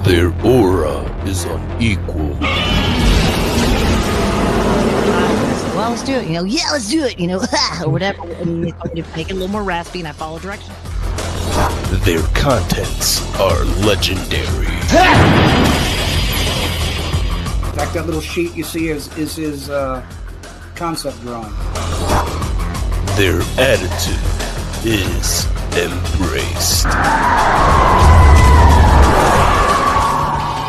Their aura is unequal. Well, let's do it. Yeah, let's do it. Or whatever. And they told me to make it a little more raspy, and I follow directions. Their contents are legendary. In fact, that little sheet you see is his concept drawing. Their attitude is embraced.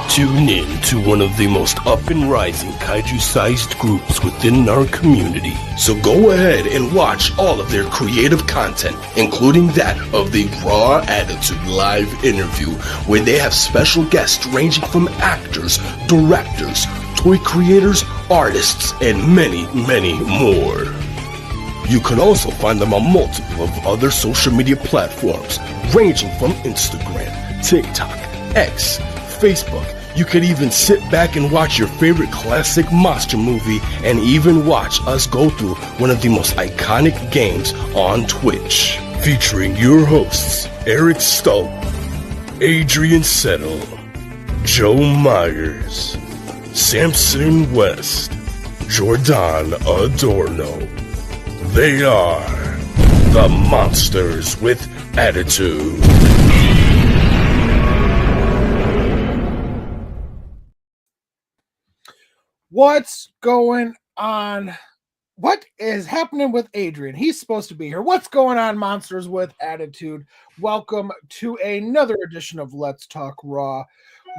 Tune in to one of the most up and rising kaiju-sized groups within our community. So go ahead and watch all of their creative content, including that of the Raw Attitude live interview, where they have special guests ranging from actors, directors, toy creators, artists, and many, many more. You can also find them on multiple of other social media platforms, ranging from Instagram, TikTok, X, Facebook. You could even sit back and watch your favorite classic monster movie and even watch us go through one of the most iconic games on Twitch. Featuring your hosts, Eric Stope, Adrian Settle, Joe Myers, Samson West, Jordan Adorno. They are the Monsters with Attitude. What's going on? What is happening with Adrian? He's supposed to be here. What's going on, Monsters with Attitude? Welcome to another edition of Let's Talk Raw,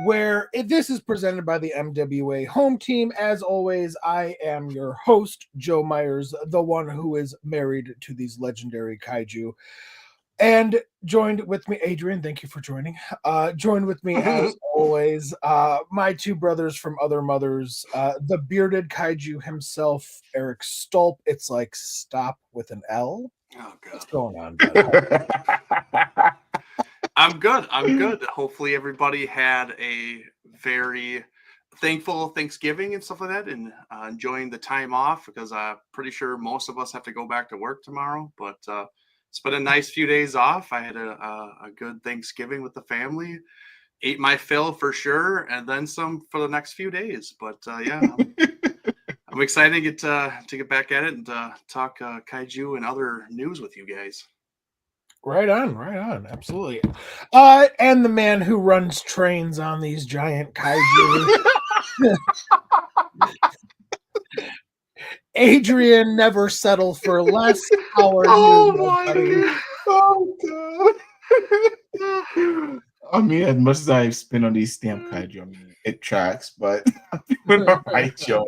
where this is presented by the MWA Home Team. As always, I am your host, Joe Myers, the one who is married to these legendary kaiju. And joined with me, Adrian, thank you for joining. Joined with me, as always, my two brothers from other mothers, the bearded kaiju himself, Eric Stolp. It's like stop with an L. Oh, God. What's going on, buddy? I'm good. Hopefully everybody had a very thankful Thanksgiving and stuff like that, and enjoying the time off, because I'm pretty sure most of us have to go back to work tomorrow, but it's been a nice few days off. I had a good Thanksgiving with the family, ate my fill for sure, and then some for the next few days. But yeah, I'm excited to get back at it and talk kaiju and other news with you guys. Right on, absolutely. And the man who runs trains on these giant kaiju. Adrian never settled for less. How are you? Oh God. I mean, as much as I've spent on these stamp kaiju, I mean, it tracks, but I'm doing all right, Joe.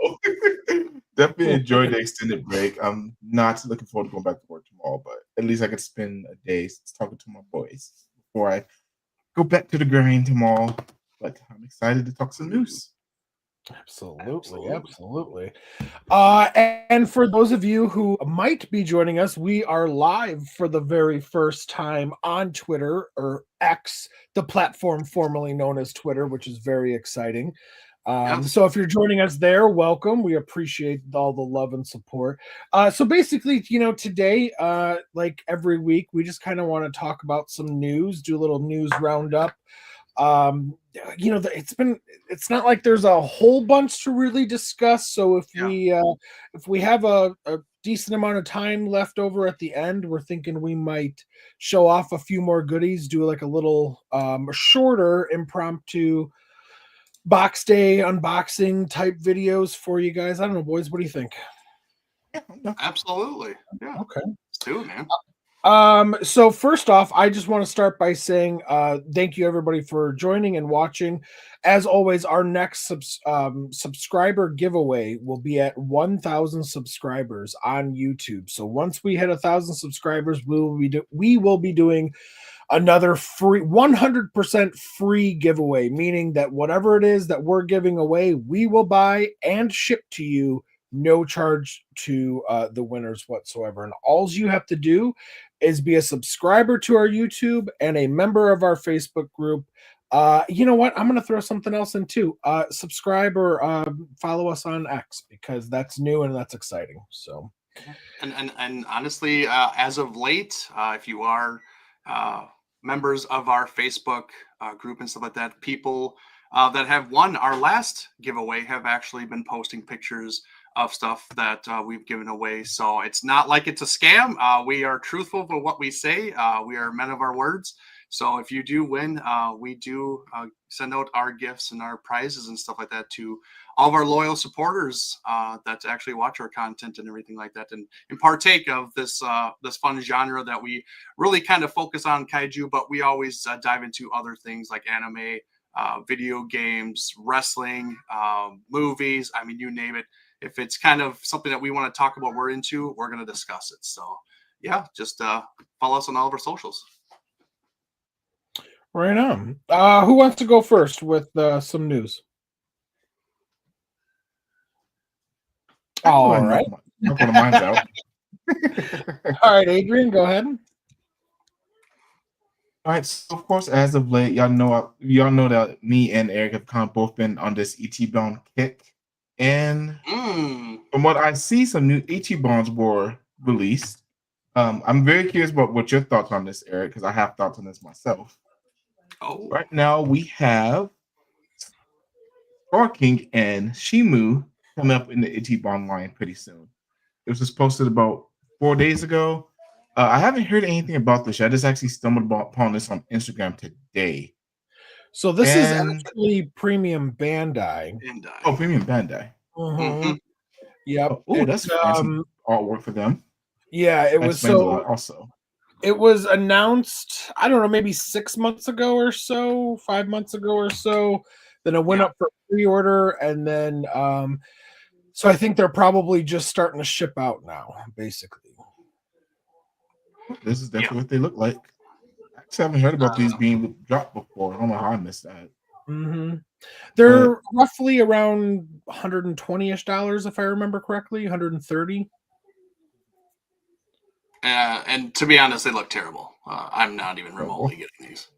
Definitely enjoyed the extended break. I'm not looking forward to going back to work tomorrow, but at least I could spend a day talking to my boys before I go back to the grind tomorrow. But I'm excited to talk some news. Absolutely. And for those of you who might be joining us, we are live for the very first time on Twitter, or X, the platform formerly known as Twitter, which is very exciting. So if you're joining us there, welcome. We appreciate all the love and support. So basically, today, like every week, we just kind of want to talk about some news, do a little news roundup. It's not like there's a whole bunch to really discuss. So if we have a decent amount of time left over at the end, we're thinking we might show off a few more goodies, do like a little shorter impromptu box day unboxing type videos for you guys. I don't know, boys, what do you think? Yeah, absolutely. Yeah. Okay. Let's do it, man. So first off, I just want to start by saying thank you everybody for joining and watching. As always, our next subscriber giveaway will be at 1,000 subscribers on YouTube. So once we hit 1,000 subscribers, we will be doing another free 100% free giveaway, meaning that whatever it is that we're giving away, we will buy and ship to you, no charge to the winners whatsoever. And all you have to do is be a subscriber to our YouTube and a member of our Facebook group. You know what? I'm going to throw something else in too. Subscribe or follow us on X, because that's new and that's exciting. So, and honestly, as of late, if you are members of our Facebook group and stuff like that, people that have won our last giveaway have actually been posting pictures of stuff that we've given away. So it's not like it's a scam. We are truthful with what we say. We are men of our words. So if you do win, we do send out our gifts and our prizes and stuff like that to all of our loyal supporters that actually watch our content and everything like that, and partake of this this fun genre that we really kind of focus on kaiju, but we always dive into other things like anime, video games, wrestling, movies. I mean, you name it. If it's kind of something that we want to talk about, we're into, we're going to discuss it. So yeah, just follow us on all of our socials. Right on. Who wants to go first with some news? All right. Knock one of mine's out. All right, Adrian, go ahead. All right, so of course, as of late, y'all know that me and Eric have kind of both been on this Ichiban kick, and from what I see, some new Ichibans were released. I'm very curious about what your thoughts on this, Eric, because I have thoughts on this myself. Oh, right now we have Scar King and Shimo coming up in the Ichiban line pretty soon. It was just posted about 4 days ago. I haven't heard anything about this. I just actually stumbled upon this on Instagram today. So this is actually Premium Bandai. Oh, Premium Bandai. Mm-hmm. Yep. Oh, that's fancy artwork for them. Yeah, it was a lot also. It was announced, I don't know, maybe 6 months ago or so, 5 months ago or so. Then it went up for pre-order, and then so I think they're probably just starting to ship out now, basically. This is definitely what they look like. I just haven't heard about these being dropped before. I don't know how I missed that. Mm-hmm. They're roughly around $120-ish, if I remember correctly, $130. And to be honest, they look terrible. I'm not even remotely getting these.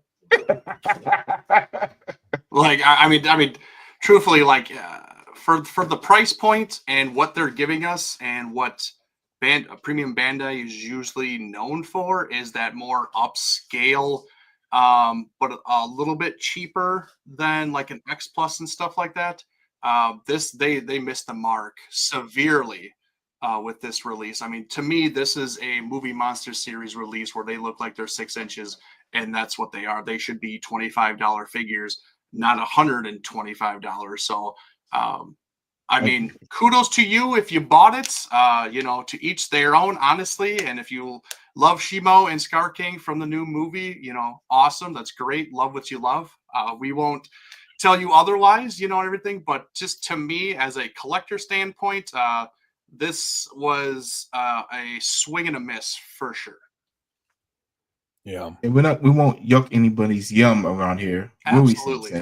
Like, I mean, truthfully, like for the price point and what they're giving us, and what Premium Bandai is usually known for, is that more upscale, but a little bit cheaper than like an X Plus and stuff like that. They missed the mark severely with this release. I mean, to me, this is a Movie Monster Series release where they look like they're 6 inches, and that's what they are. They should be $25 figures, not $125. So, I mean, kudos to you if you bought it. To each their own, honestly. And if you love Shimo and Scar King from the new movie, awesome. That's great. Love what you love. We won't tell you otherwise, and everything. But just to me, as a collector standpoint, this was a swing and a miss for sure. Yeah, and we won't yuck anybody's yum around here. Absolutely.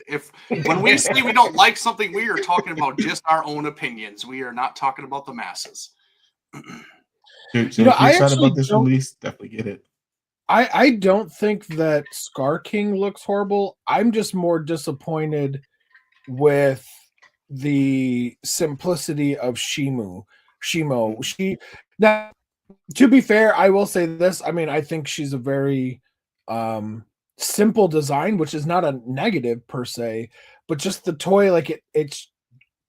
If when we say we don't like something, we are talking about just our own opinions. We are not talking about the masses. So if you're excited about this release, definitely get it. I don't think that Scar King looks horrible. I'm just more disappointed with the simplicity of Shimo. Now, to be fair, I will say this. I mean, I think she's a very simple design, which is not a negative per se, but just the toy, like it's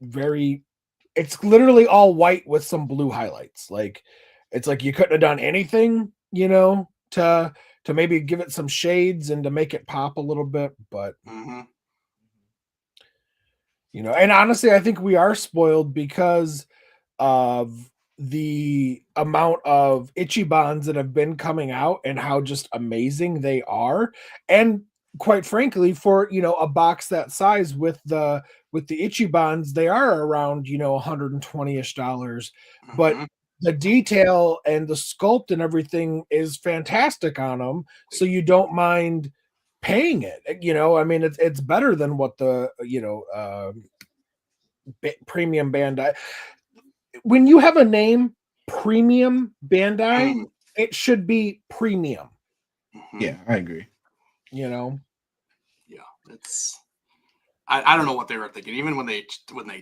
literally all white with some blue highlights. Like, it's like you couldn't have done anything, to maybe give it some shades and to make it pop a little bit, but and honestly, I think we are spoiled because of the amount of Ichibans that have been coming out and how just amazing they are. And quite frankly, for a box that size with the Ichibans, they are around $120-ish. But the detail and the sculpt and everything is fantastic on them, so you don't mind paying it. I mean, it's better than what the Premium Bandai. When you have a name, Premium Bandai, it should be premium. Yeah, I agree. Yeah, it's. I don't know what they were thinking. Even when they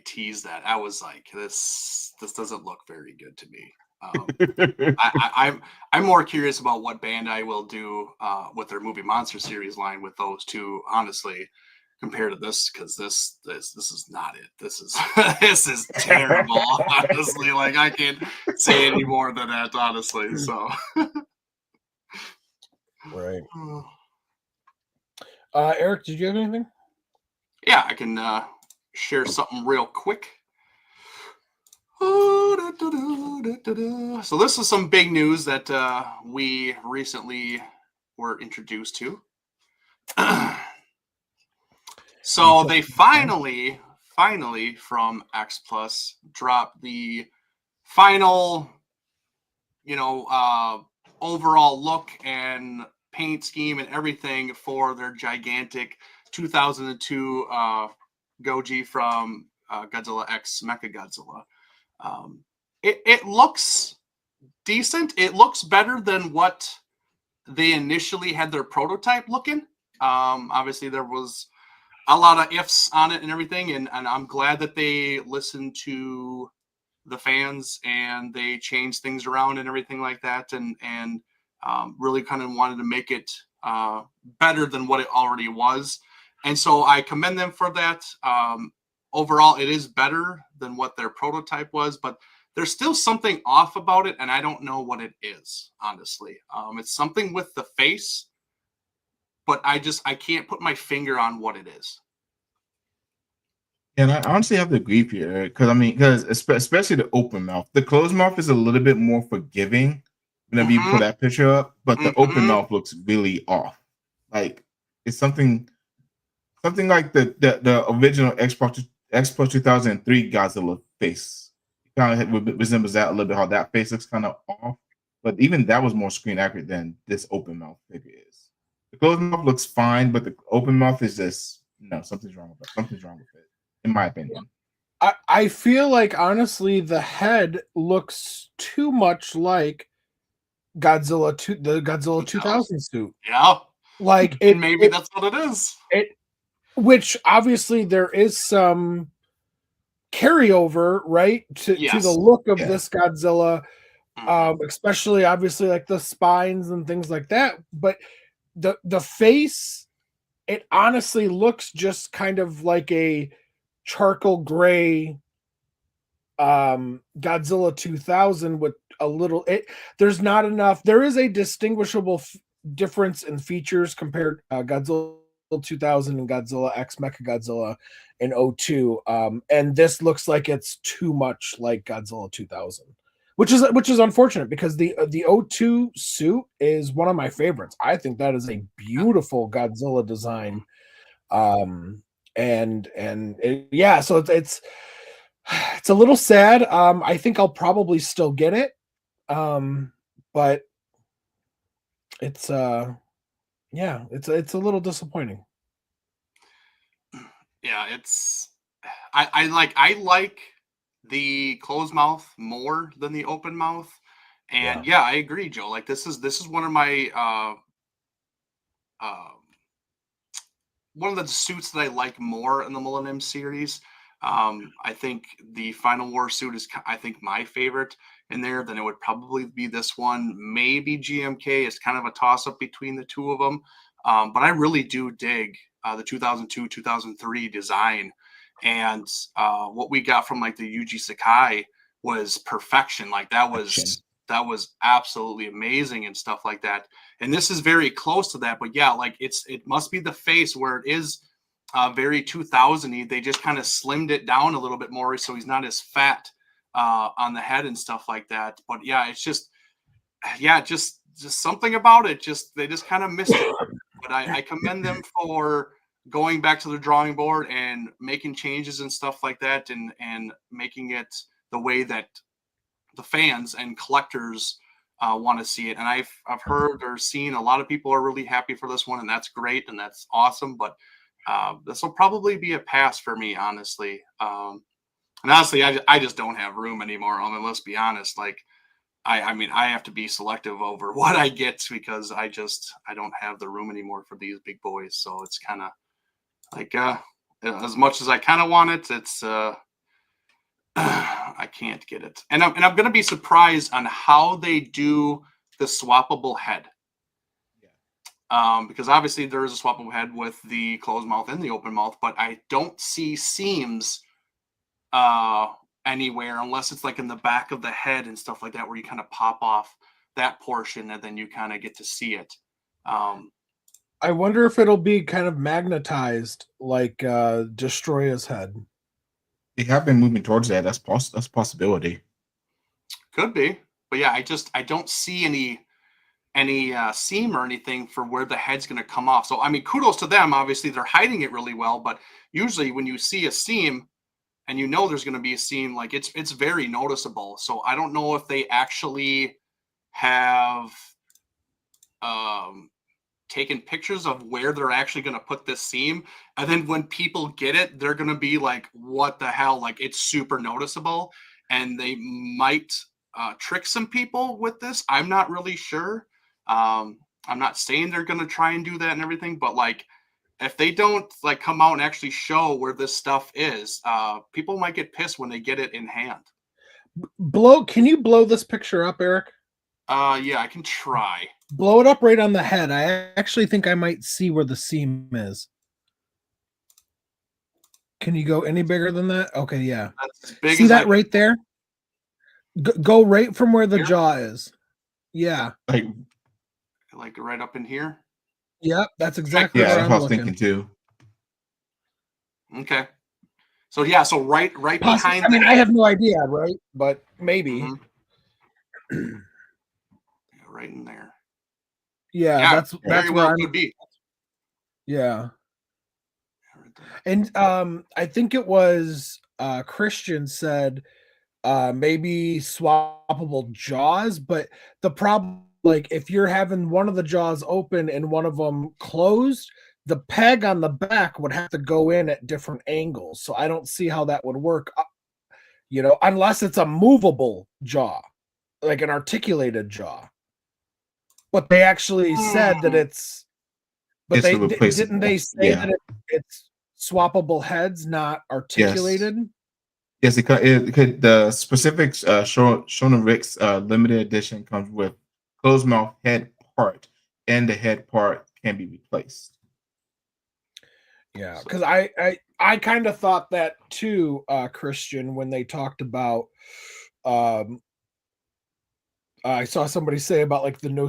teased that, I was like, this doesn't look very good to me. I'm more curious about what Bandai will do with their Movie Monster Series line with those two. Honestly, compared to this, because this is not it. This is this is terrible. Honestly, like I can't say any more than that. Honestly, so Right. Eric, did you have anything? yeah, I can share something real quick. So this is some big news that we recently were introduced to. So they finally from X Plus dropped the final, overall look and paint scheme and everything for their gigantic 2002 Goji from Godzilla X Mechagodzilla. It looks decent. It looks better than what they initially had their prototype looking. Obviously, there was a lot of ifs on it and everything, and I'm glad that they listened to the fans and they changed things around and everything like that, and really kind of wanted to make it better than what it already was. And so I commend them for that. Overall, it is better than what their prototype was, but there's still something off about it, and I don't know what it is, honestly. It's something with the face, but I can't put my finger on what it is. And I honestly have to agree with you, because especially the open mouth, the closed mouth is a little bit more forgiving whenever you put that picture up, but the open mouth looks really off. Like it's something like the original X Plus 2003 Godzilla face. It kind of resembles that a little bit. How that face looks kind of off, but even that was more screen accurate than this open mouth figure is. The closed mouth looks fine, but the open mouth is just something's wrong with it. Something's wrong with it, in my opinion. I feel like honestly the head looks too much like the Godzilla 2000 suit. Yeah, like and maybe that's what it is. Which obviously there is some carryover, right, to the look of this Godzilla, especially obviously like the spines and things like that. But the face, it honestly looks just kind of like a charcoal gray Godzilla 2000 with a little there's not enough. There is a distinguishable difference in features compared Godzilla 2000 and Godzilla X Mechagodzilla in 02, and this looks like it's too much like Godzilla 2000, which is unfortunate because the 02 suit is one of my favorites. I think that is a beautiful Godzilla design, so it's a little sad. I think I'll probably still get it, but it's it's a little disappointing. Yeah, I like the closed mouth more than the open mouth, and I agree, Joe. Like this is one of my one of the suits that I like more in the Millennium series. I think the Final War suit is, I think, my favorite in there. Then it would probably be this one, maybe GMK. It's kind of a toss up between the two of them, but I really do dig the 2002 2003 design, and what we got from like the Yuji Sakai was perfection. Like that was absolutely amazing and stuff like that. And this is very close to that, but yeah, like it must be the face where it is very 2000-y. They just kind of slimmed it down a little bit more so he's not as fat on the head and stuff like that. But yeah, it's just something about it. They just kind of missed it. But I commend them for going back to the drawing board and making changes and stuff like that, and making it the way that the fans and collectors want to see it. And I've heard or seen a lot of people are really happy for this one, and that's great and that's awesome. But this will probably be a pass for me, honestly. And honestly, I just don't have room anymore. I mean, let's be honest. Like, I mean, I have to be selective over what I get because I don't have the room anymore for these big boys. So it's kind of like, as much as I kind of want it, it's I can't get it. And I'm going to be surprised on how they do the swappable head. because obviously there is a swappable head with the closed mouth and the open mouth, but I don't see seams anywhere unless it's like in the back of the head and stuff like that, where you kind of pop off that portion and then you kind of get to see it. I wonder if it'll be kind of magnetized like Destroya's head. They have been moving towards that. That's a possibility. Could be, but yeah, I don't see any seam or anything for where the head's going to come off. So I mean, kudos to them. Obviously, they're hiding it really well, but usually when you see a seam and you know there's going to be a seam, like it's very noticeable. So I don't know if they actually have taken pictures of where they're actually going to put this seam, and then when people get it, they're going to be like, what the hell, like it's super noticeable, and they might trick some people with this. I'm not really sure. I'm not saying they're going to try and do that and everything, but like if they don't like come out and actually show where this stuff is, people might get pissed when they get it in hand. Can you blow this picture up, Eric? Yeah, I can try. Blow it up right on the head. I actually think I might see where the seam is. Can you go any bigger than that? Okay, yeah. That's as big see as that right there? Go right from where the here? Jaw is. Yeah. Like right up in here? Yep, that's exactly Yeah, what that's I'm what I was looking. thinking too. Okay. So yeah, so right behind. I mean, I have no idea, right? But maybe. Mm-hmm. Right in there. Yeah, that's very where well could be. Yeah. And I think it was Christian said maybe swappable jaws, but the problem, like if you're having one of the jaws open and one of them closed, the peg on the back would have to go in at different angles. So I don't see how that would work, unless it's a movable jaw, like an articulated jaw. But they actually said that it's. But didn't they say that it's swappable heads, not articulated? Yes, it could. The specifics Shona Rick's limited edition comes with closed mouth head part, and the head part can be replaced. Yeah, because I kind of thought that too, Christian, when they talked about. I saw somebody say about like the no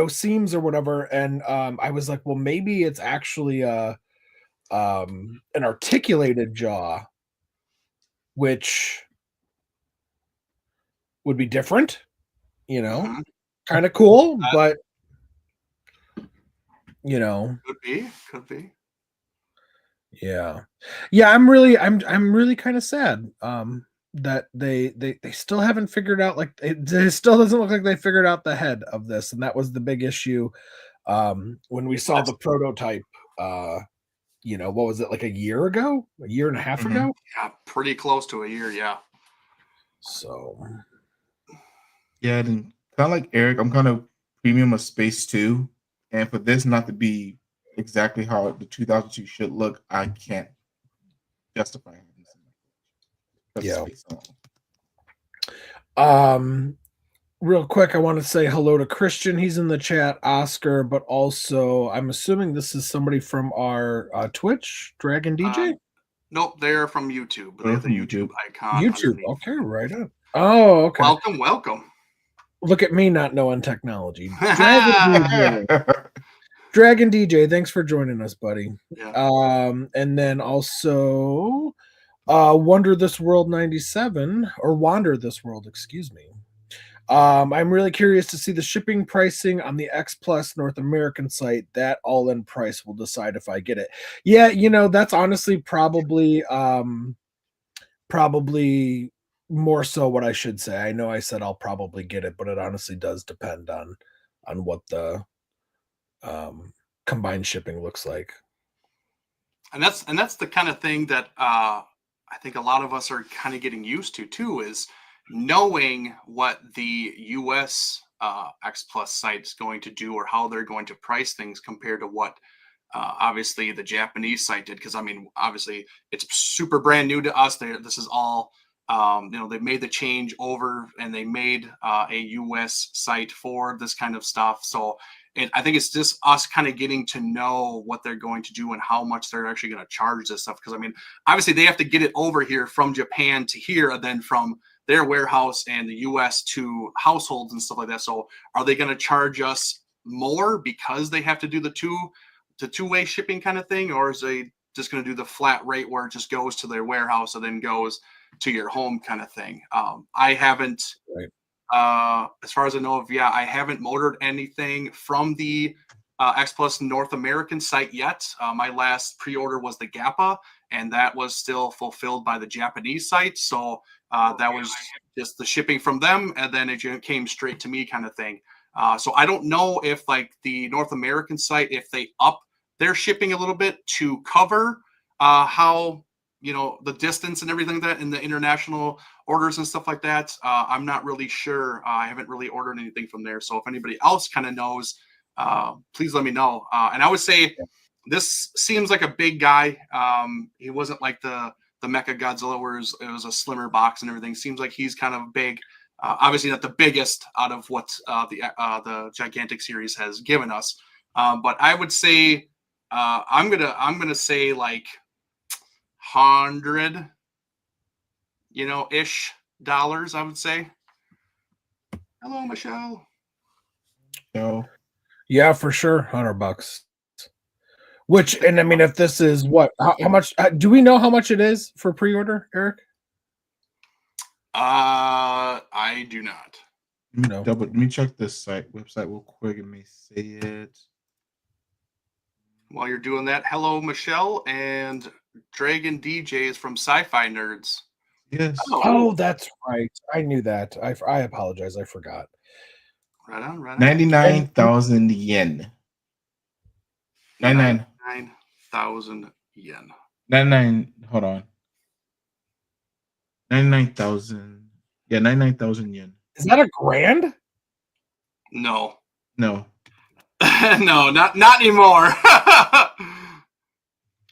seams or whatever, and I was like, well, maybe it's actually an articulated jaw, which would be different, kind of cool, but could be. Yeah. I'm really kind of sad that they still haven't figured out, like it still doesn't look like they figured out the head of this, and that was the big issue when we saw the prototype. What was it, like a year and a half ago? Yeah, pretty close to a year. Yeah. So. Yeah, and kind of like Eric, I'm kind of premium of Space 2, and for this not to be exactly how the 2002 should look, I can't justify having this. Real quick, I want to say hello to Christian. He's in the chat, Oscar, but also I'm assuming this is somebody from our Twitch, Dragon DJ. Nope, they're from YouTube. They have the YouTube icon. YouTube, okay, right on. Oh, okay. Welcome. Look at me not knowing technology. Dragon DJ, thanks for joining us, buddy. Yeah. And then also Wander This World 97, or Wander This World, excuse me. I'm really curious to see the shipping pricing on the X Plus North American site. That all-in price will decide if I get it. Yeah, that's honestly probably more so what I should say. I know I said I'll probably get it, but it honestly does depend on what the combined shipping looks like. And that's the kind of thing that I think a lot of us are kind of getting used to too, is knowing what the US X Plus site is going to do, or how they're going to price things compared to what obviously the Japanese site did. Because I mean, obviously it's super brand new to us. This is all they made the change over, and they made a US site for this kind of stuff. So And I think it's just us kind of getting to know what they're going to do and how much they're actually going to charge this stuff. Because I mean, obviously they have to get it over here from Japan to here, and then from their warehouse and the US to households and stuff like that. So are they going to charge us more because they have to do the two-way shipping kind of thing, or is they just going to do the flat rate where it just goes to their warehouse and then goes to your home kind of thing? I haven't, as far as I know of, I haven't ordered anything from the X Plus North American site yet. My last pre-order was the GAPA, and that was still fulfilled by the Japanese site. So that was just the shipping from them, and then it came straight to me kind of thing. So I don't know if like the North American site, if they up their shipping a little bit to cover how, the distance and everything like that in the international orders and stuff like that. I'm not really sure. I haven't really ordered anything from there. So if anybody else kind of knows, please let me know. And I would say this seems like a big guy. He wasn't like the Mecha Godzilla where it was a slimmer box and everything. Seems like he's kind of big. Obviously not the biggest out of what the Gigantic series has given us. But I would say I'm gonna say like 100 ish dollars, I would say. Hello, Michelle. No. Yeah, for sure, $100. Which, and I mean, if this is what, how much? Do we know how much it is for pre-order, Eric? I do not. Let me check this website real quick and me say it. While you're doing that, hello, Michelle and Dragon DJs from Sci-Fi Nerds. Yes. Oh, that's right. I knew that. I apologize. I forgot. Right on. 99,000 yen. 99,000 yen. 99. Hold on. 99,000. Yeah, 99,000 yen. Is that a grand? No. No. No, not anymore.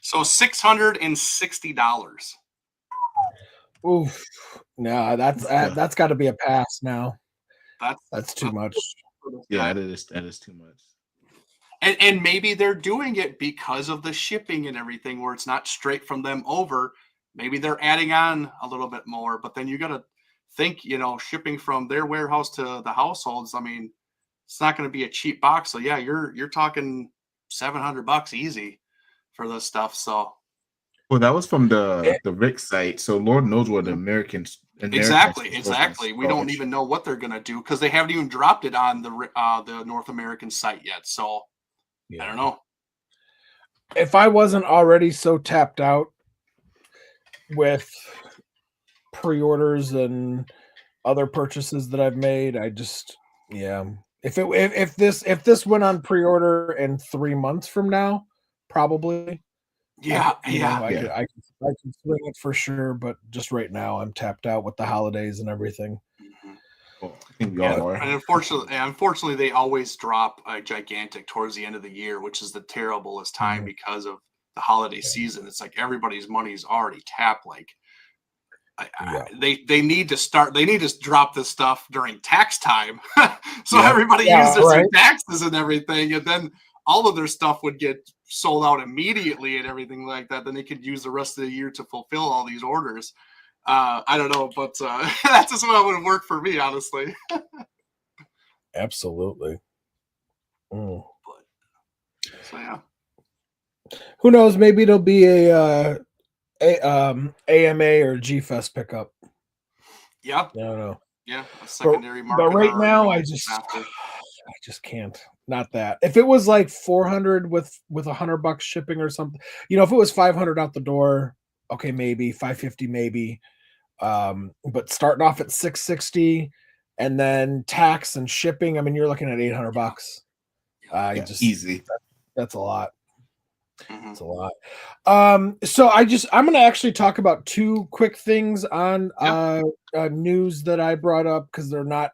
So $660. Oof. No, that's got to be a pass now. That's too much. Yeah, that is too much. And maybe they're doing it because of the shipping and everything, where it's not straight from them over. Maybe they're adding on a little bit more, but then you got to think, shipping from their warehouse to the households. I mean, it's not going to be a cheap box. So yeah, you're talking $700 easy for this stuff. So. Well, that was from the Rick site, so Lord knows what the Americans. Exactly. We don't even know what they're going to do because they haven't even dropped it on the North American site yet. So I don't know. If I wasn't already so tapped out with pre-orders and other purchases that I've made, if this went on pre-order in 3 months from now, probably. I can swing it for sure, but just right now I'm tapped out with the holidays and everything. Well, I think we all are. And unfortunately, they always drop a Gigantic towards the end of the year, which is the terriblest time because of the holiday season. It's like everybody's money is already tapped. Like they need to start. They need to drop this stuff during tax time, so everybody uses their taxes and everything, and then all of their stuff would get sold out immediately and everything like that. Then they could use the rest of the year to fulfill all these orders. I don't know, but that's just what would work for me, honestly. Absolutely. So yeah. Who knows? Maybe it'll be a AMA or G Fest pickup. Yeah. I don't know. Yeah, a secondary market. But right now, I just can't. Not that. If it was like 400 with $100 shipping or something, if it was 500 out the door, okay, maybe 550, maybe. But starting off at 660 and then tax and shipping, I mean, you're looking at $800. Easy. That's a lot. It's a lot. So I'm going to actually talk about two quick things on news that I brought up because they're not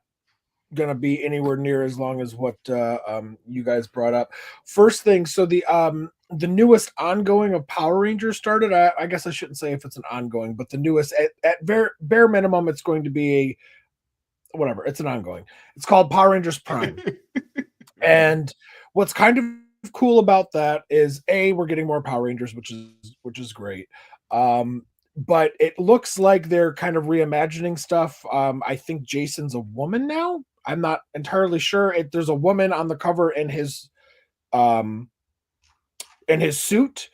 going to be anywhere near as long as what you guys brought up. First thing, so the newest ongoing of Power Rangers started. I guess I shouldn't say if it's an ongoing, but the newest at bare minimum, it's going to be whatever. It's an ongoing. It's called Power Rangers Prime. And what's kind of cool about that is we're getting more Power Rangers, which is great. But it looks like they're kind of reimagining stuff. I think Jason's a woman now. I'm not entirely sure. There's a woman on the cover um in his suit.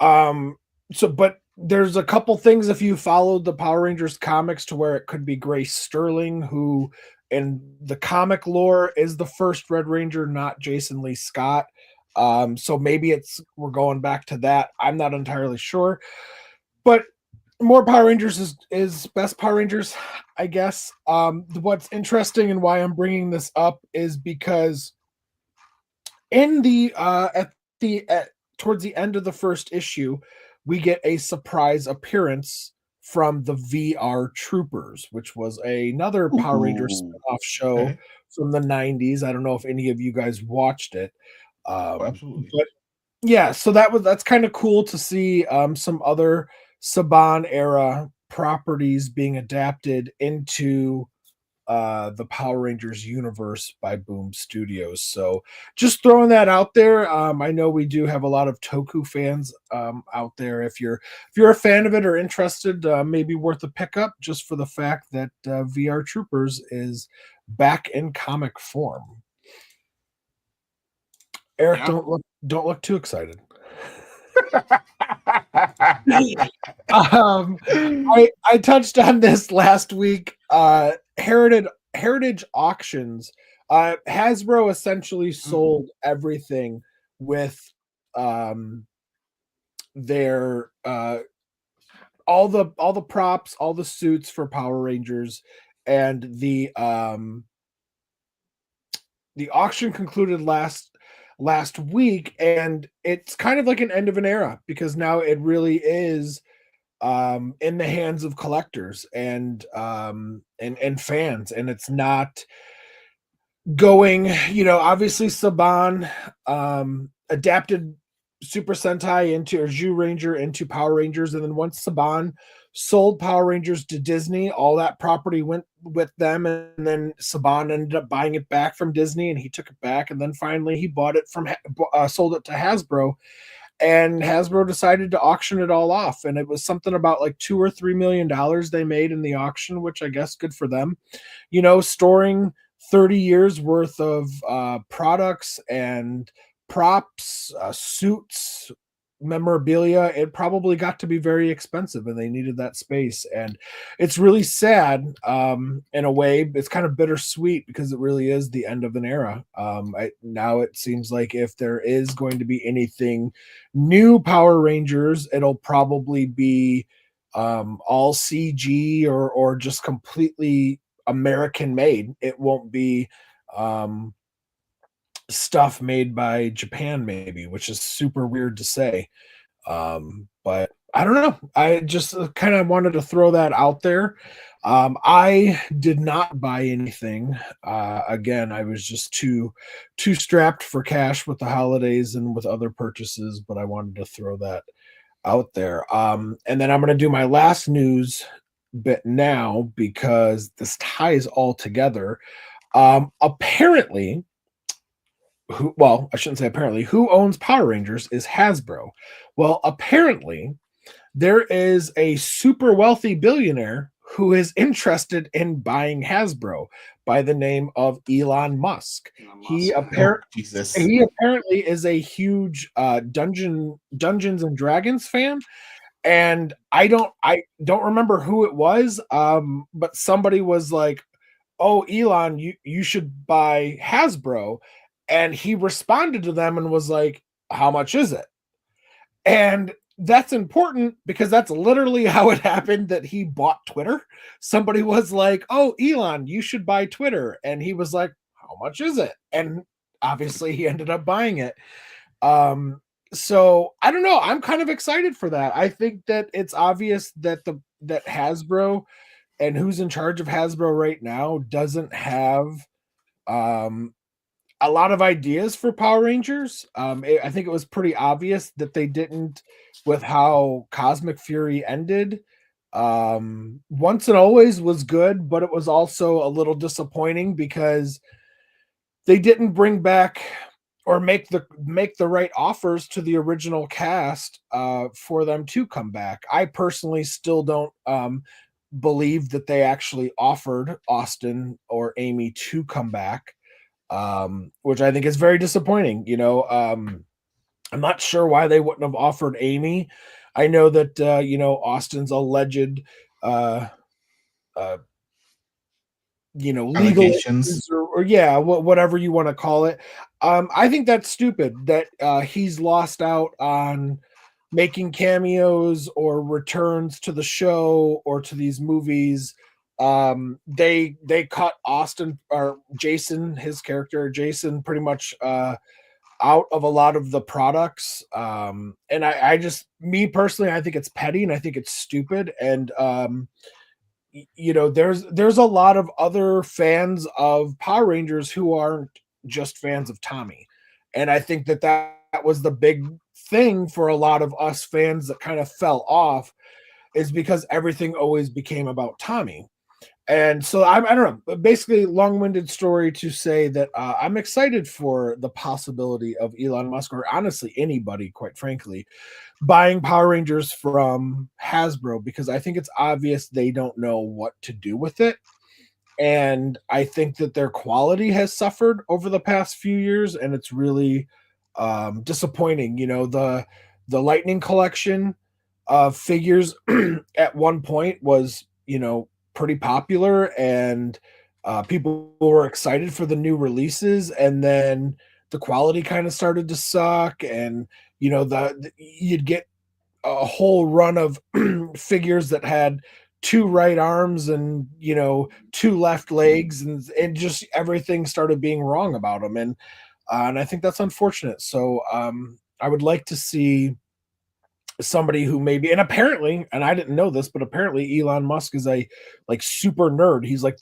But there's a couple things if you followed the Power Rangers comics to where it could be Grace Sterling, who in the comic lore is the first Red Ranger, not Jason Lee Scott. So maybe we're going back to that. I'm not entirely sure. But more Power Rangers is best Power Rangers, I guess. What's interesting and why I'm bringing this up is because in the towards the end of the first issue, we get a surprise appearance from the VR Troopers, which was another Power Rangers spin-off show from the 90s. I don't know if any of you guys watched it. Absolutely. But yeah, so that's kind of cool to see some other Saban era properties being adapted into the Power Rangers universe by Boom Studios. So just throwing that out there. I know we do have a lot of Toku fans out there. If you're a fan of it or interested, maybe worth a pickup just for the fact that VR Troopers is back in comic form. Eric, don't look too excited. I touched on this last week. Heritage Auctions. Hasbro essentially sold everything with their all the props, all the suits for Power Rangers, and the auction concluded last week, and it's kind of like an end of an era because now it really is in the hands of collectors and fans, and it's not going, obviously Saban adapted Super Sentai into, or Zhu Ranger into Power Rangers, and then once Saban sold Power Rangers to Disney, all that property went with them, and then Saban ended up buying it back from Disney, and he took it back, and then finally he bought it sold it to Hasbro, and Hasbro decided to auction it all off, and it was something about like $2 or $3 million they made in the auction, which I guess good for them. Storing 30 years worth of products and props, suits, memorabilia, it probably got to be very expensive, and they needed that space. And it's really sad in a way. It's kind of bittersweet because it really is the end of an era. Now it seems like if there is going to be anything new Power Rangers, it'll probably be all CG or just completely American made. It won't be stuff made by Japan, maybe, which is super weird to say. But I don't know. I just kind of wanted to throw that out there. I did not buy anything. Again, I was just too strapped for cash with the holidays and with other purchases, but I wanted to throw that out there. And then I'm going to do my last news bit now because this ties all together. Apparently, I shouldn't say apparently, who owns Power Rangers is Hasbro. Well, apparently there is a super wealthy billionaire who is interested in buying Hasbro by the name of Elon Musk. He apparently is a huge Dungeons and Dragons fan. And I don't remember who it was, but somebody was like, "Oh, Elon, you should buy Hasbro." And he responded to them and was like, "How much is it?" And that's important because that's literally how it happened that he bought Twitter. Somebody was like, "Oh, Elon, you should buy Twitter." And he was like, "How much is it?" And obviously he ended up buying it. So I don't know. I'm kind of excited for that. I think that it's obvious that that Hasbro and who's in charge of Hasbro right now doesn't have a lot of ideas for Power Rangers. I think it was pretty obvious that they didn't with how Cosmic Fury ended. Once and Always was good, but it was also a little disappointing because they didn't bring back or make the right offers to the original cast for them to come back. I personally still don't believe that they actually offered Austin or Amy to come back, which I think is very disappointing. I'm not sure why they wouldn't have offered Amy. I know that Austin's alleged uh, uh, legal Allegations. issues or yeah, whatever you want to call it. I think that's stupid that he's lost out on making cameos or returns to the show or to these movies. They cut Austin or Jason, his character Jason, pretty much out of a lot of the products. And I just, me personally, I think it's petty and I think it's stupid. And there's a lot of other fans of Power Rangers who aren't just fans of Tommy, and I think that was the big thing for a lot of us fans that kind of fell off, is because everything always became about Tommy. And so I don't know, basically long-winded story to say that I'm excited for the possibility of Elon Musk, or honestly anybody, quite frankly, buying Power Rangers from Hasbro, because I think it's obvious they don't know what to do with it. And I think that their quality has suffered over the past few years, and it's really disappointing. The Lightning collection of figures at one point was, pretty popular, and people were excited for the new releases, and then the quality kind of started to suck, and you'd get a whole run of figures that had two right arms and two left legs, and just everything started being wrong about them, and I think that's unfortunate. So I would like to see somebody who maybe, and apparently, and I didn't know this, but apparently Elon Musk is a like super nerd. He's like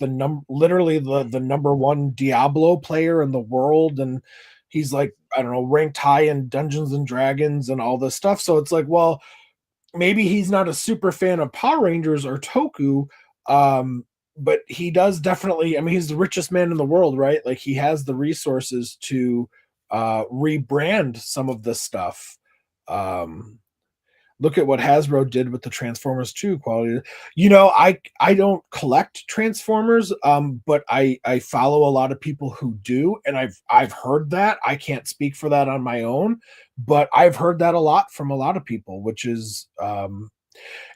literally the number one Diablo player in the world, and he's like, I don't know, ranked high in Dungeons and Dragons and all this stuff. So it's like, well, maybe he's not a super fan of Power Rangers or Toku, but he does definitely. I mean, he's the richest man in the world, right? Like, he has the resources to rebrand some of this stuff. Look at what Hasbro did with the Transformers 2 quality. I don't collect Transformers, but I follow a lot of people who do, and I've heard that. I can't speak for that on my own, but I've heard that a lot from a lot of people, which is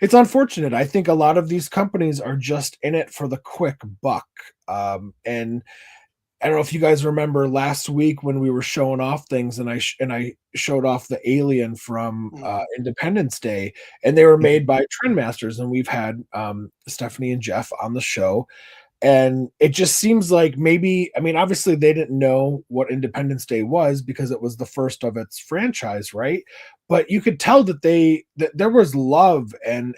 it's unfortunate. I think a lot of these companies are just in it for the quick buck. And I don't know if you guys remember last week when we were showing off things, and I showed off the alien from Independence Day, and they were made by Trendmasters, and we've had Stephanie and Jeff on the show, and it just seems like maybe, I mean, obviously they didn't know what Independence Day was because it was the first of its franchise, right? But you could tell that that there was love and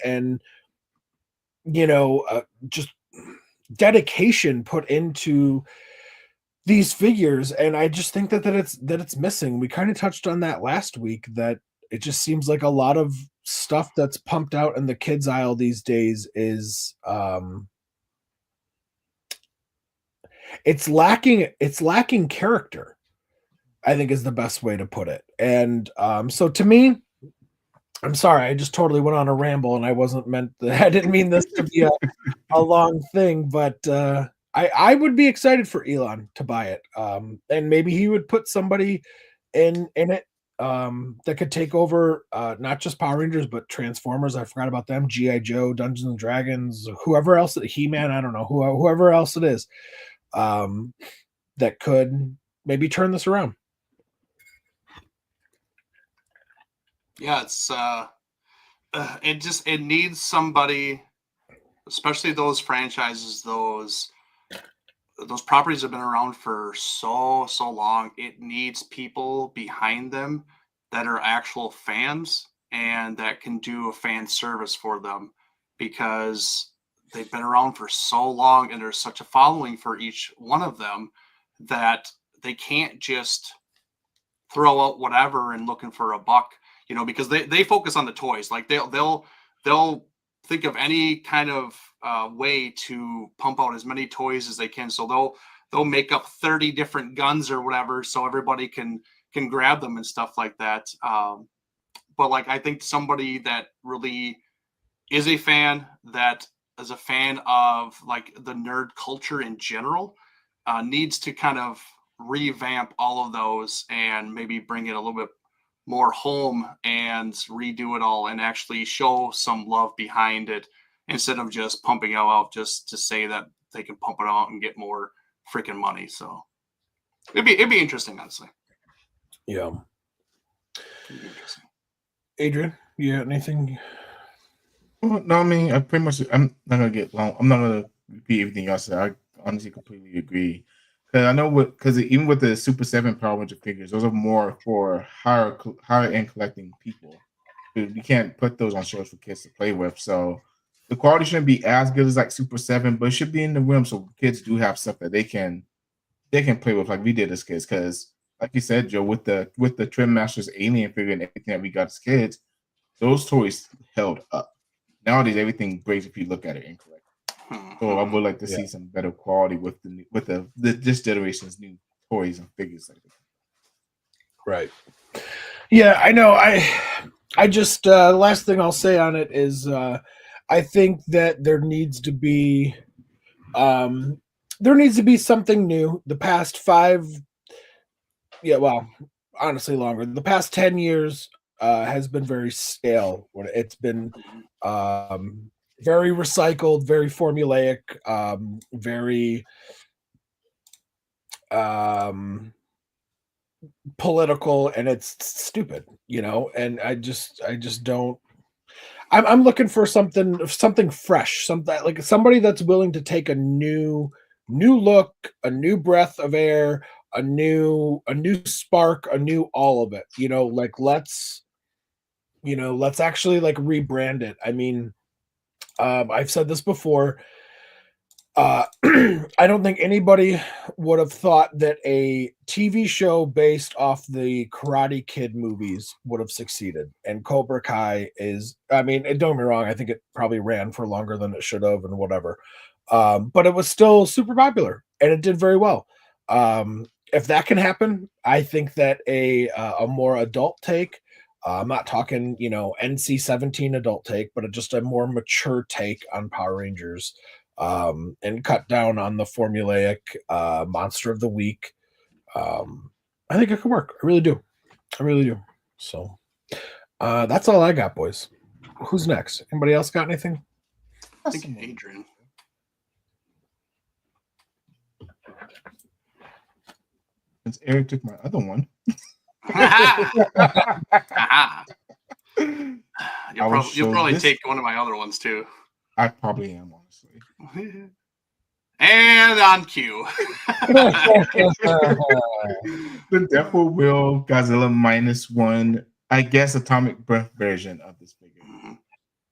just dedication put into these figures, and I just think that it's missing. We kind of touched on that last week, that it just seems like a lot of stuff that's pumped out in the kids aisle these days is it's lacking character, I think, is the best way to put it. And so to me, I'm sorry, I just totally went on a ramble, and I didn't mean this to be a long thing, but I would be excited for Elon to buy it. And maybe he would put somebody in it that could take over not just Power Rangers, but Transformers. I forgot about them. G.I. Joe, Dungeons and Dragons, whoever else, He-Man, I don't know, whoever else it is, that could maybe turn this around. Yeah, it needs somebody, especially those franchises, those properties have been around for so long. It needs people behind them that are actual fans and that can do a fan service for them, because they've been around for so long and there's such a following for each one of them that they can't just throw out whatever and looking for a buck, because they focus on the toys. Like they'll think of any kind of way to pump out as many toys as they can. So they'll make up 30 different guns or whatever, so everybody can can grab them and stuff like that. But like, I think somebody that really is a fan, that is a fan of like the nerd culture in general, needs to kind of revamp all of those and maybe bring it a little bit more home and redo it all and actually show some love behind it instead of just pumping it out just to say that they can pump it out and get more freaking money. So it'd be interesting, honestly. Yeah. It'd be interesting. Adrian, you got anything? Well, no, I mean, I'm not gonna get long. I'm not gonna repeat everything y'all said. I honestly completely agree. Because I know because even with the Super 7 Power Ranger figures, those are more for higher end collecting people. You can't put those on shelves for kids to play with. So the quality shouldn't be as good as like Super 7, but it should be in the realm so kids do have stuff that they can play with like we did as kids. Because like you said, Joe, with the Trim Masters alien figure and everything that we got as kids, those toys held up. Nowadays, everything breaks if you look at it incorrectly. So I would like to see some better quality with this generation's new toys and figures like that. Right. Yeah, I know. I just last thing I'll say on it is I think that there needs to be something new. The past 5, well, honestly longer. The past 10 years has been very stale. It's been very recycled, very formulaic, very political, and it's stupid, and I just don't. I'm looking for something fresh, something like somebody that's willing to take a new look, a new breath of air, a new spark, a new all of it. Like let's actually like rebrand it. I mean, I've said this before. I don't think anybody would have thought that a TV show based off the Karate Kid movies would have succeeded. And Cobra Kai is, I mean, don't get me wrong, I think it probably ran for longer than it should have and whatever. But it was still super popular and it did very well. If that can happen, I think that a more adult take, I'm not talking, NC-17 adult take, but just a more mature take on Power Rangers. And cut down on the formulaic monster of the week. I think it could work. I really do. So that's all I got, boys. Who's next? Anybody else got anything? I think Adrian. Since Eric took my other one. You'll probably take one of my other ones too. I probably am, honestly. And on cue. The deforeal Godzilla -1, I guess, atomic breath version of this figure.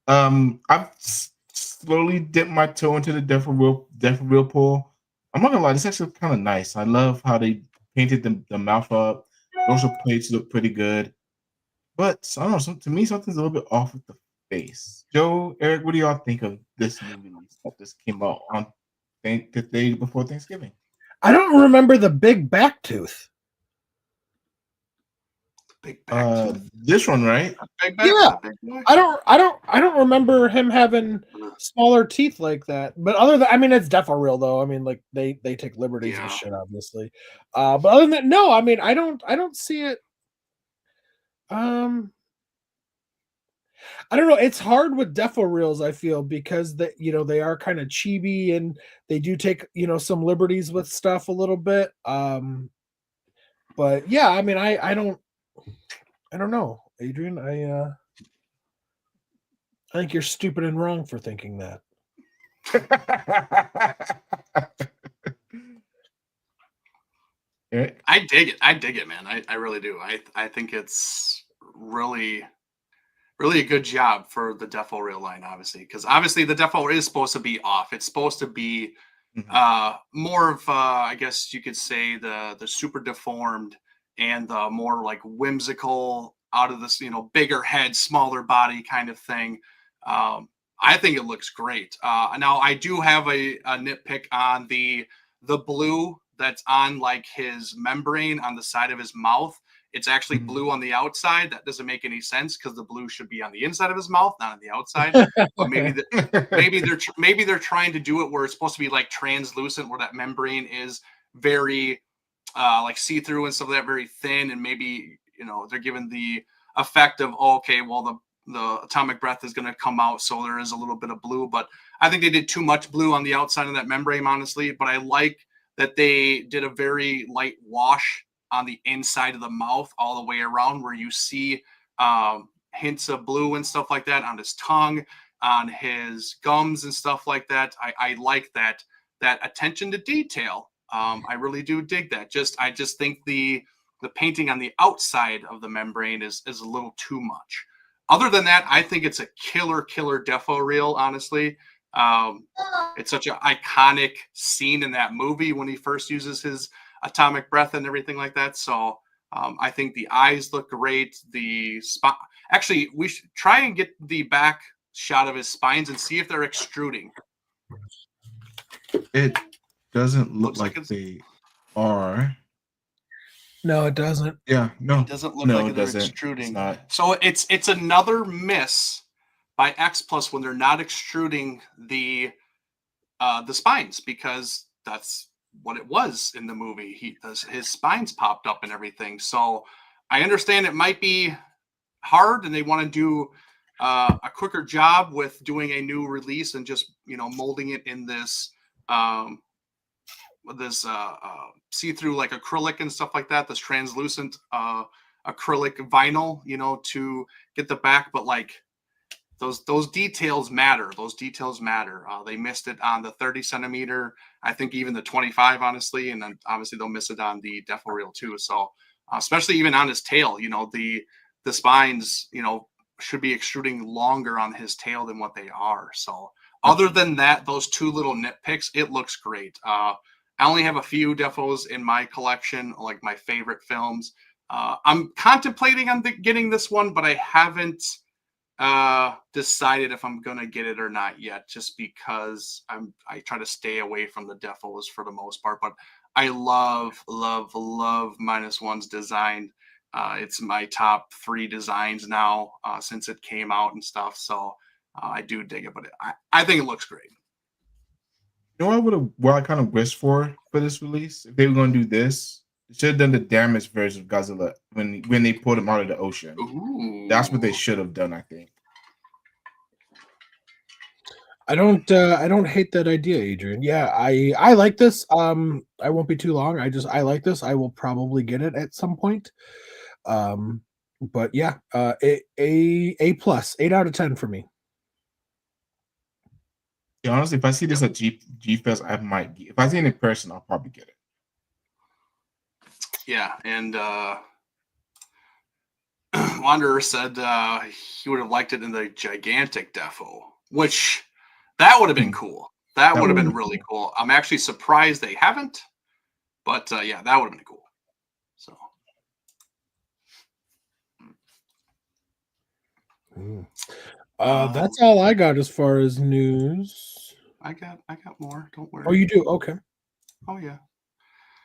I've slowly dipped my toe into the deforeal pool. I'm not gonna lie, this actually kind of nice. I love how they painted the mouth up. Those plates look pretty good. But I don't know, to me, something's a little bit off with the face. Joe, Eric, what do y'all think of this new release that just came out on the day before Thanksgiving? I don't remember the big back tooth. Big back tooth. This one, right? Big back, yeah. Big I don't remember him having smaller teeth like that. But other than, I mean, it's deforeal though. I mean, like they take liberties and shit, obviously. But other than that, no. I mean, I don't see it. I don't know. It's hard with deforeals, I feel, because they are kind of chibi and they do take some liberties with stuff a little bit. But yeah, I mean, I don't know, Adrian. I think you're stupid and wrong for thinking that. I dig it, man. I really do. I think it's really a good job for the deforeal line, obviously, because obviously the deforeal is supposed to be off. It's supposed to be more of I guess you could say the super deformed and the more like whimsical, out of this bigger head, smaller body kind of thing. I think it looks great. Now I do have a nitpick on the blue that's on like his membrane on the side of his mouth. it's actually blue on the outside. That doesn't make any sense because the blue should be on the inside of his mouth, not on the outside. But maybe they're trying to do it where it's supposed to be like translucent, where that membrane is very like see-through and stuff like that, very thin, and maybe they're given the effect of the atomic breath is going to come out, so there is a little bit of blue. But I think they did too much blue on the outside of that membrane, honestly. But I like that they did a very light wash on the inside of the mouth all the way around, where you see hints of blue and stuff like that on his tongue, on his gums and stuff like that. I like that attention to detail. I really do dig that. I just think the painting on the outside of the membrane is a little too much. Other than that, I think it's a killer defo reel, honestly. It's such an iconic scene in that movie when he first uses his atomic breath and everything like that. So I think the eyes look great. The spine, actually, we should try and get the back shot of his spines and see if they're extruding. It doesn't look like they are. No, it doesn't. Yeah, no. It doesn't look like they're extruding. So it's another miss by X Plus when they're not extruding the spines, because that's what it was in the movie. His spines popped up and everything. So I understand it might be hard and they want to do a quicker job with doing a new release and just molding it in this see-through like acrylic and stuff like that, this translucent acrylic vinyl, to get the back. But like those details matter. They missed it on the 30 centimeter, I think even the 25, honestly, and then obviously they'll miss it on the defo reel too. So especially even on his tail, the spines should be extruding longer on his tail than what they are. So other than that, those two little nitpicks, it looks great. I only have a few defos in my collection, like my favorite films. I'm contemplating on getting this one, but I haven't decided if I'm gonna get it or not yet, just because I try to stay away from the defos for the most part. But I love -1's design. It's my top 3 designs now since it came out and stuff. So I do dig it, but I think it looks great. What I kind of wished for this release, if they were going to do this, they should have done the damaged version of Godzilla when they pulled him out of the ocean. Ooh. That's what they should have done, I think. I don't hate that idea, Adrian. Yeah, I like this. I won't be too long. I like this. I will probably get it at some point. But yeah, a plus, 8 out of 10 for me. Yeah, honestly, if I see this at G Fest, I might. If I see it in person, I'll probably get it. Yeah, and Wanderer said he would have liked it in the gigantic defo, which that would have been cool. That would have been really cool. I'm actually surprised they haven't, but yeah, that would have been cool. So. That's all I got as far as news. I got more. Don't worry. Oh, you do? Okay. Oh yeah.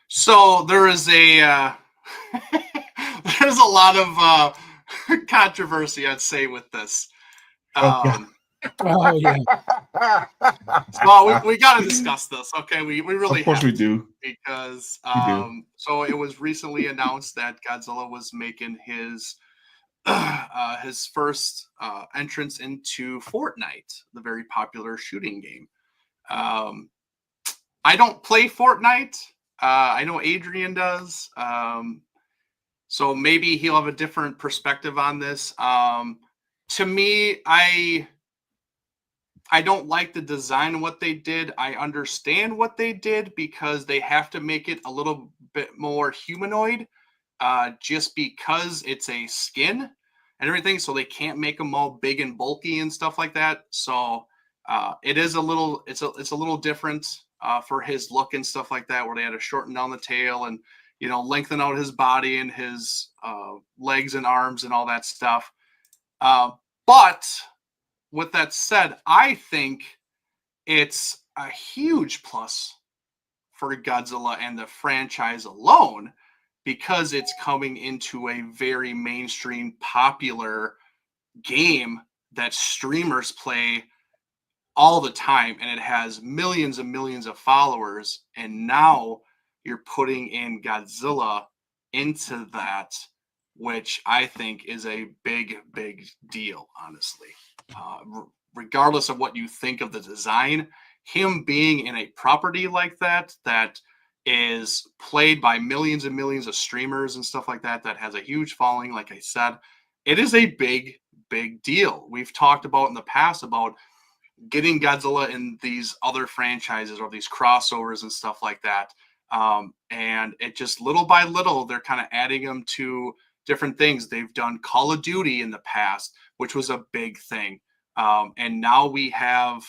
So there is a there's a lot of controversy, I'd say, with this. Oh yeah. Well, we got to discuss this. Okay, we really of course have we do, because do. So it was recently announced that Godzilla was making his first entrance into Fortnite, the very popular shooting game. I don't play Fortnite. I know Adrian does. So maybe he'll have a different perspective on this. To me, I don't like the design of what they did. I understand what they did because they have to make it a little bit more humanoid, just because it's a skin and everything. So they can't make them all big and bulky and stuff like that. So it is a little different for his look and stuff like that, where they had to shorten down the tail and lengthen out his body and his legs and arms and all that stuff. But with that said, I think it's a huge plus for Godzilla and the franchise alone, because it's coming into a very mainstream, popular game that streamers play all the time, and it has millions and millions of followers. And now you're putting in Godzilla into that, which I think is a big, big deal, honestly. Regardless of what you think of the design, him being in a property like that, that is played by millions and millions of streamers and stuff like that, that has a huge following, like I said, it is a big, big deal. We've talked about in the past about getting Godzilla in these other franchises or these crossovers and stuff like that. And it just little by little, they're kind of adding them to different things. They've done Call of Duty in the past, which was a big thing. And now we have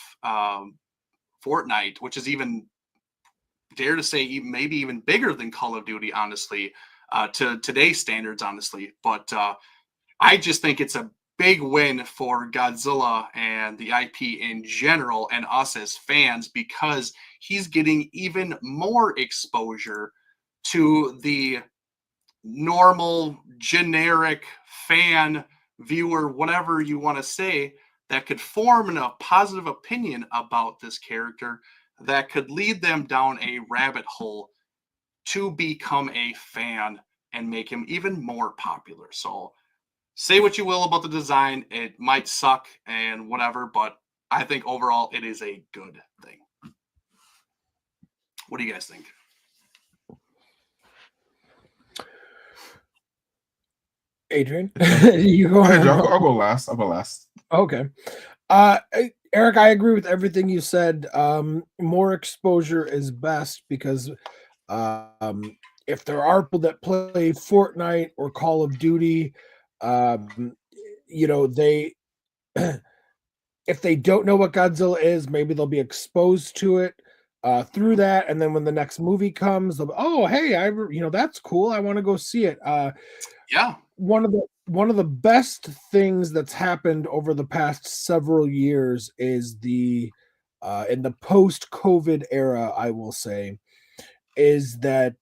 Fortnite, which is even, dare to say, maybe even bigger than Call of Duty, honestly, to today's standards, honestly. But I just think it's a big win for Godzilla and the IP in general and us as fans, because he's getting even more exposure to the normal, generic fan, viewer, whatever you want to say, that could form a positive opinion about this character that could lead them down a rabbit hole to become a fan and make him even more popular. So say what you will about the design, it might suck and whatever, but I think overall it is a good thing. What do you guys think? Adrian, you go ahead. I'll go last. Okay. Eric, I agree with everything you said. More exposure is best, because if there are people that play Fortnite or Call of Duty, they if they don't know what Godzilla is, maybe they'll be exposed to it through that, and then when the next movie comes, they'll be, oh, hey, that's cool. I want to go see it. Yeah. One of the best things that's happened over the past several years is the in the post-COVID era, I will say, is that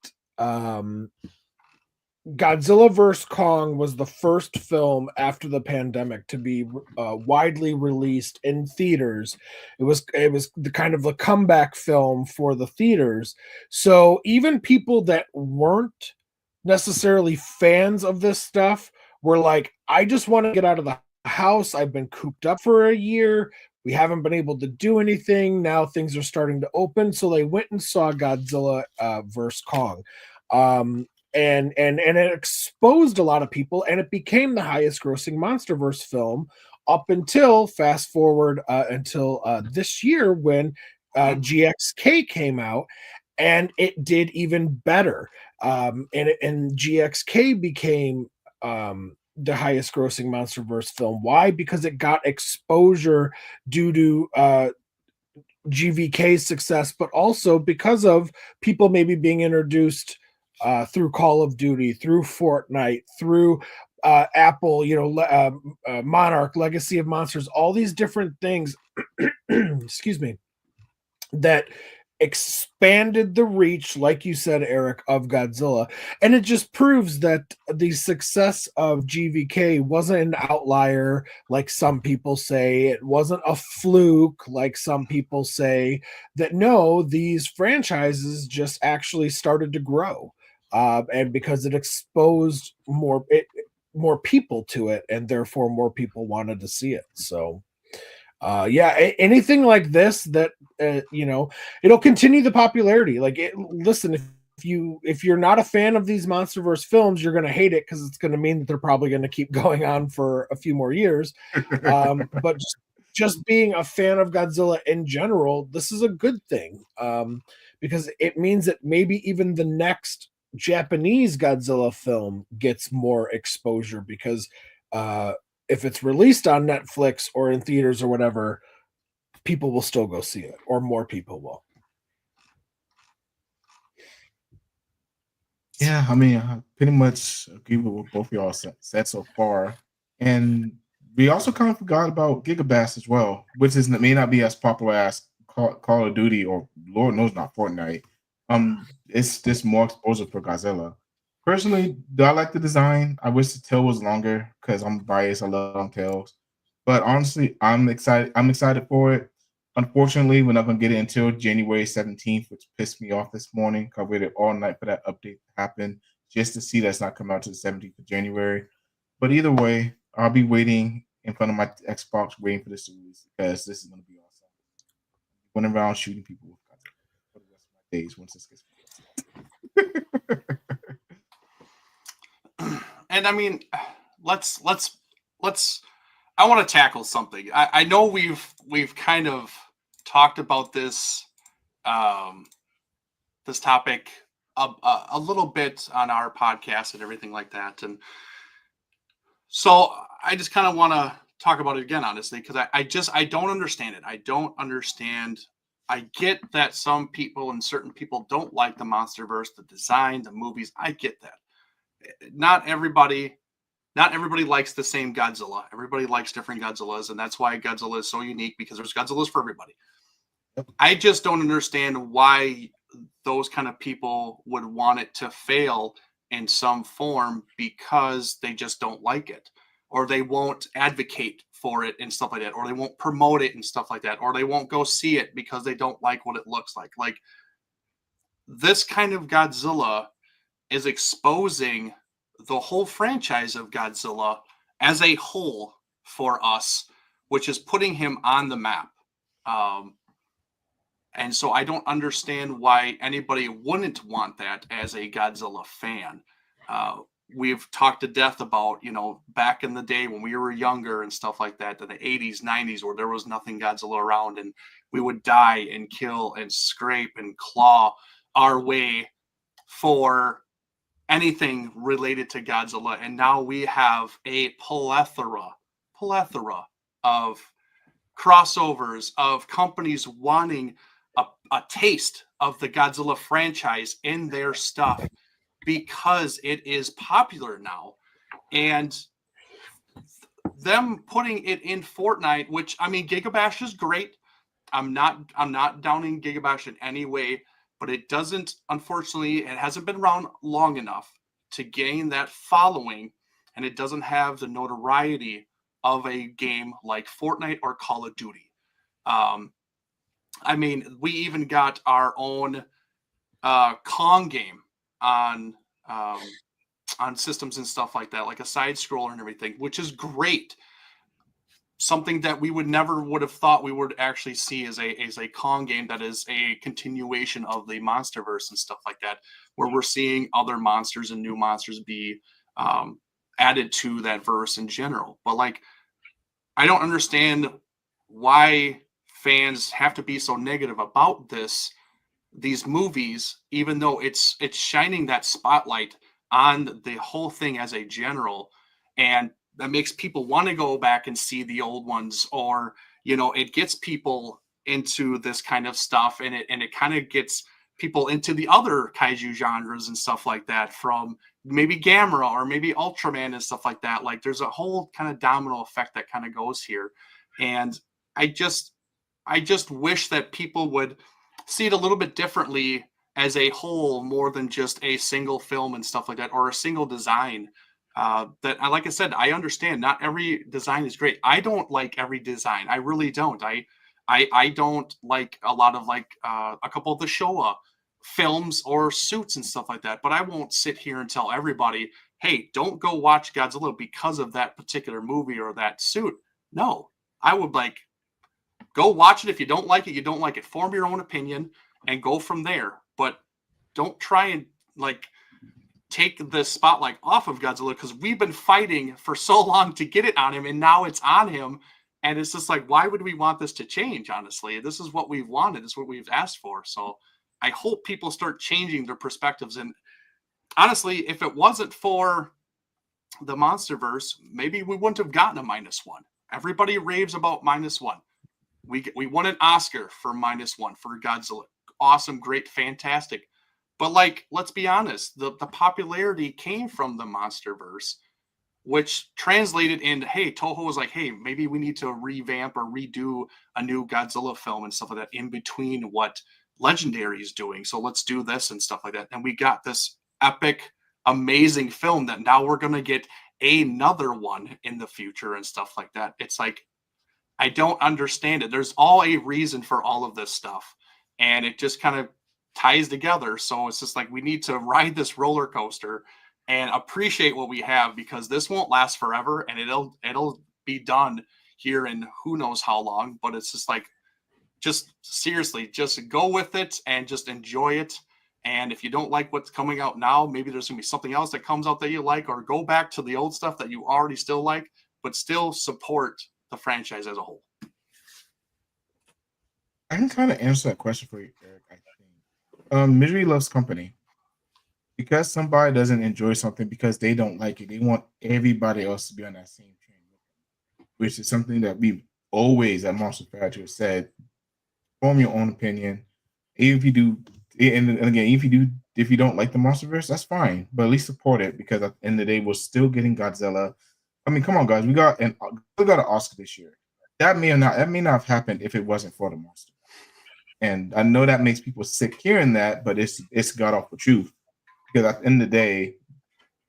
Godzilla vs. Kong was the first film after the pandemic to be widely released in theaters. It was the kind of the comeback film for the theaters. So even people that weren't necessarily fans of this stuff were like, I just want to get out of the house. I've been cooped up for a year. We haven't been able to do anything. Now things are starting to open. So they went and saw Godzilla vs. Kong. And it exposed a lot of people, and it became the highest grossing MonsterVerse film up until fast forward until this year, when GXK came out, and it did even better. And GXK became the highest grossing MonsterVerse film. Why? Because it got exposure due to GVK's success, but also because of people maybe being introduced through Call of Duty, through Fortnite, through Apple, Monarch, Legacy of Monsters, all these different things, excuse me, that expanded the reach, like you said, Eric, of Godzilla. And it just proves that the success of GVK wasn't an outlier, like some people say. It wasn't a fluke, like some people say. That no, these franchises just actually started to grow. And because it exposed more people to it, and therefore more people wanted to see it. So anything like this that it'll continue the popularity. Listen, if you're not a fan of these MonsterVerse films, you're going to hate it, because it's going to mean that they're probably going to keep going on for a few more years. But just being a fan of Godzilla in general, this is a good thing, because it means that maybe even the next Japanese Godzilla film gets more exposure, because if it's released on Netflix or in theaters or whatever, people will still go see it, or more people will. Yeah, I mean, I pretty much agree with what both of y'all said so far. And we also kind of forgot about Gigabass as well, which may not be as popular as Call of Duty, or Lord knows not Fortnite. It's just more exposure for Godzilla. Personally, do I like the design? I wish the tail was longer because I'm biased. I love long tails. But honestly, I'm excited. I'm excited for it. Unfortunately, we're not gonna get it until January 17th, which pissed me off this morning. 'Cause I waited all night for that update to happen just to see that's not coming out to the 17th of January. But either way, I'll be waiting in front of my Xbox, waiting for this to release because this is gonna be awesome. Running around shooting people with guns for the rest of my days once this gets released. And I mean, let's I want to tackle something. I know we've kind of talked about this this topic a little bit on our podcast and everything like that, and so I just kind of want to talk about it again, honestly, because I don't understand it. I don't understand. I get that some people and certain people don't like the MonsterVerse, the design, the movies. I get that. Not everybody likes the same Godzilla. Everybody likes different Godzillas, and that's why Godzilla is so unique, because there's Godzillas for everybody. I just don't understand why those kind of people would want it to fail in some form, because they just don't like it, or they won't advocate for it and stuff like that, or they won't promote it and stuff like that, or they won't go see it because they don't like what it looks like. Like, this kind of Godzilla is exposing the whole franchise of Godzilla as a whole for us, which is putting him on the map. And so I don't understand why anybody wouldn't want that as a Godzilla fan. We've talked to death about, back in the day when we were younger and stuff like that, in the 80s, 90s, where there was nothing Godzilla around, and we would die and kill and scrape and claw our way for anything related to Godzilla. And now we have a plethora of crossovers, of companies wanting a taste of the Godzilla franchise in their stuff because it is popular now. And them putting it in Fortnite, which, I mean, Gigabash is great. I'm not downing Gigabash in any way, but it doesn't, unfortunately, it hasn't been around long enough to gain that following, and it doesn't have the notoriety of a game like Fortnite or Call of Duty. I mean, we even got our own Kong game on systems and stuff like that, like a side scroller and everything, which is great. Something that we would have thought we would actually see as a Kong game that is a continuation of the MonsterVerse and stuff like that, where we're seeing other monsters and new monsters be added to that verse in general. But like, I don't understand why fans have to be so negative about these movies, even though it's shining that spotlight on the whole thing as a general, and that makes people want to go back and see the old ones, or it gets people into this kind of stuff, and it kind of gets people into the other kaiju genres and stuff like that, from maybe Gamera or maybe Ultraman and stuff like that. Like, there's a whole kind of domino effect that kind of goes here, and I just wish that people would see it a little bit differently as a whole, more than just a single film and stuff like that, or a single design. That, like I said, I understand not every design is great. I don't like every design. I really don't. I don't like a lot of a couple of the Showa films or suits and stuff like that. But I won't sit here and tell everybody, hey, don't go watch Godzilla because of that particular movie or that suit. No, I would go watch it. If you don't like it, you don't like it. Form your own opinion and go from there. But don't try and take the spotlight off of Godzilla, because we've been fighting for so long to get it on him, and now it's on him. And it's just like, why would we want this to change? Honestly, this is what we've wanted. This is what we've asked for. So I hope people start changing their perspectives. And honestly, if it wasn't for the MonsterVerse, maybe we wouldn't have gotten a -1. Everybody raves about -1. We won an Oscar for -1 for Godzilla. Awesome, great, fantastic. But let's be honest, the popularity came from the MonsterVerse, which translated into, hey, Toho was like, hey, maybe we need to revamp or redo a new Godzilla film and stuff like that in between what Legendary is doing. So let's do this and stuff like that. And we got this epic amazing film that now we're going to get another one in the future and stuff like that. It's like, I don't understand it. There's all a reason for all of this stuff, and it just kind of ties together. So it's just like we need to ride this roller coaster and appreciate what we have, because this won't last forever, and it'll be done here in who knows how long. But it's just like, just seriously, just go with it and just enjoy it. And if you don't like what's coming out now, maybe there's gonna be something else that comes out that you like, or go back to the old stuff that you already still like, but still support the franchise as a whole. I can kind of answer that question for you, Eric. I think misery loves company. Because somebody doesn't enjoy something because they don't like it, they want everybody else to be on that same train, which is something that we've always at Monster Factory said. Form your own opinion. Even if you do, and again, if you don't like the MonsterVerse, that's fine, but at least support it, because at the end of the day, we're still getting Godzilla. I mean, come on, guys, we got an Oscar this year. That may not have happened if it wasn't for the monster. And I know that makes people sick hearing that, but it's got off the truth, because at the end of the day,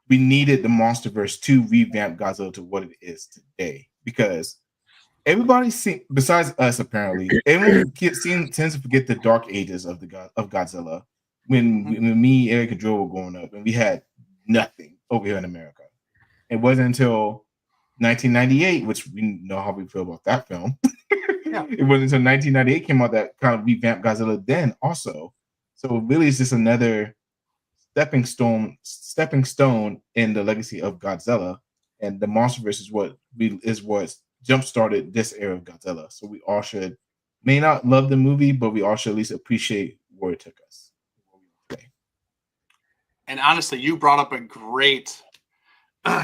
we needed the MonsterVerse to revamp Godzilla to what it is today, because everybody besides us, apparently, everyone tends to forget the dark ages of Godzilla. When me, Eric, and Joe were growing up, and we had nothing over here in America. It wasn't until 1998, which we know how we feel about that film. Yeah. It wasn't until 1998 came out that kind of revamped Godzilla then also. So really, it's just another stepping stone in the legacy of Godzilla, and the MonsterVerse is what jump-started this era of Godzilla. So we all may not love the movie, but we all should at least appreciate where it took us. And honestly, you brought up a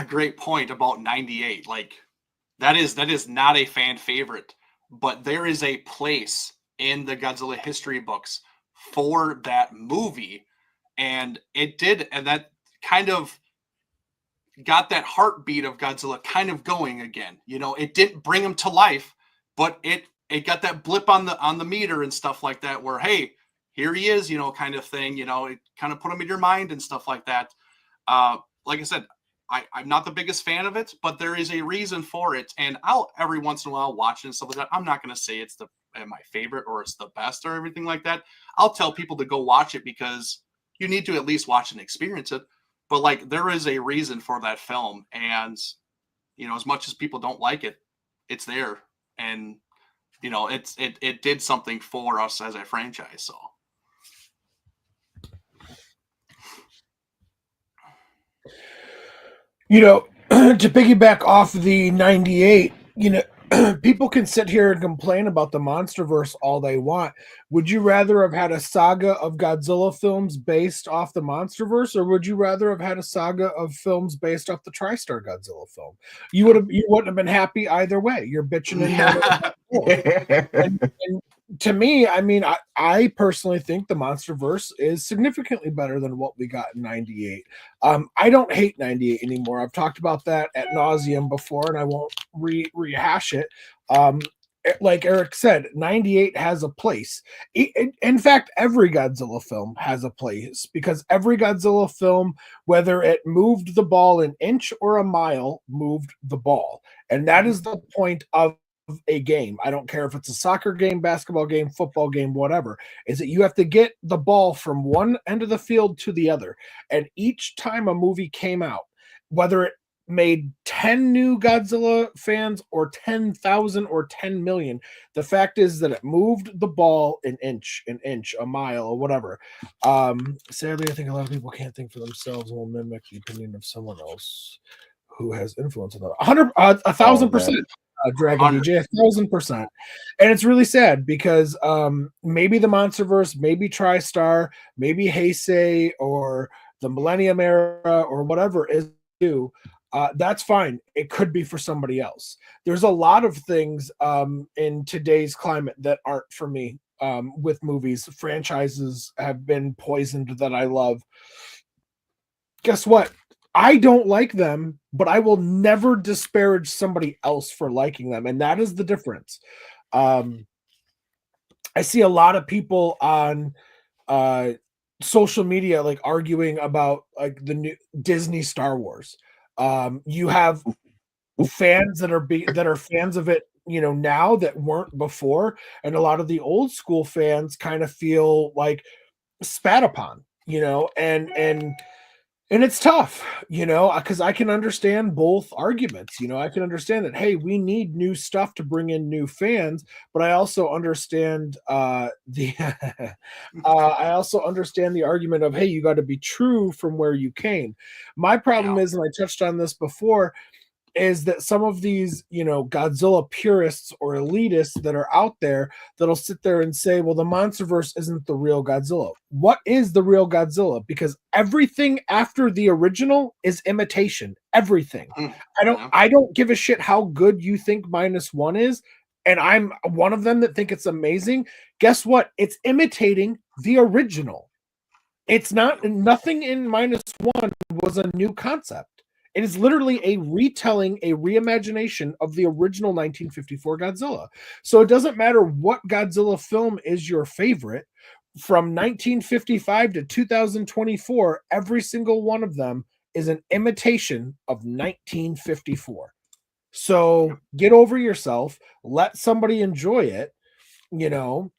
great point about 98. Like, that is not a fan favorite, but there is a place in the Godzilla history books for that movie. And that kind of got that heartbeat of Godzilla kind of going again. You know, it didn't bring him to life, but it got that blip on the meter and stuff like that, where, hey, here he is, you know, kind of thing. You know, it kind of put him in your mind and stuff like that. Like I said, I'm not the biggest fan of it, but there is a reason for it. And I'll every once in a while watch it and stuff like that. I'm not going to say it's my favorite or it's the best or everything like that. I'll tell people to go watch it because you need to at least watch and experience it. But like, there is a reason for that film, and you know, as much as people don't like it, it's there, and you know, it did something for us as a franchise. So, you know, to piggyback off the 98, you know, people can sit here and complain about the MonsterVerse all they want. Would you rather have had a saga of Godzilla films based off the MonsterVerse, or would you rather have had a saga of films based off the TriStar Godzilla film? You wouldn't have been happy either way. You're bitching and to me, I mean, I personally think the MonsterVerse is significantly better than what we got in 98. I don't hate 98 anymore. I've talked about that ad nauseum before, and I won't rehash it. Like Eric said, 98 has a place. In fact, every Godzilla film has a place, because every Godzilla film, whether it moved the ball an inch or a mile, moved the ball. And that is the point of a game. I don't care if it's a soccer game, basketball game, football game, whatever, is that you have to get the ball from one end of the field to the other. And each time a movie came out, whether it made 10 new Godzilla fans or 10,000 or 10 million, the fact is that it moved the ball an inch, a mile, or whatever. Sadly, I think a lot of people can't think for themselves and will mimic the opinion of someone else who has influence on them. 1,000%. Dragon DJ, 1,000%. And it's really sad because maybe the MonsterVerse, maybe TriStar, maybe Heisei, or the Millennium Era, or whatever is due. That's fine. It could be for somebody else. There's a lot of things in today's climate that aren't for me with movies. Franchises have been poisoned that I love. Guess what? I don't like them, but I will never disparage somebody else for liking them. And that is the difference. I see a lot of people on social media like arguing about like the new Disney Star Wars. You have fans that are fans of it, now that weren't before, and a lot of the old school fans kind of feel like spat upon, and it's tough, because I can understand both arguments. I can understand that, hey, we need new stuff to bring in new fans, but I also understand the I also understand the argument of, hey, you got to be true from where you came. My problem Yeah. is, and I touched on this before, is that some of these, Godzilla purists or elitists that are out there that'll sit there and say, well, the MonsterVerse isn't the real Godzilla. What is the real Godzilla? Because everything after the original is imitation. Everything. Yeah. I don't give a shit how good you think -1 is, and I'm one of them that think it's amazing. Guess what? It's imitating the original. It's not, nothing in -1 was a new concept. It is literally a retelling, a reimagination of the original 1954 Godzilla. So it doesn't matter what Godzilla film is your favorite. From 1955 to 2024, every single one of them is an imitation of 1954. So get over yourself, let somebody enjoy it, you know,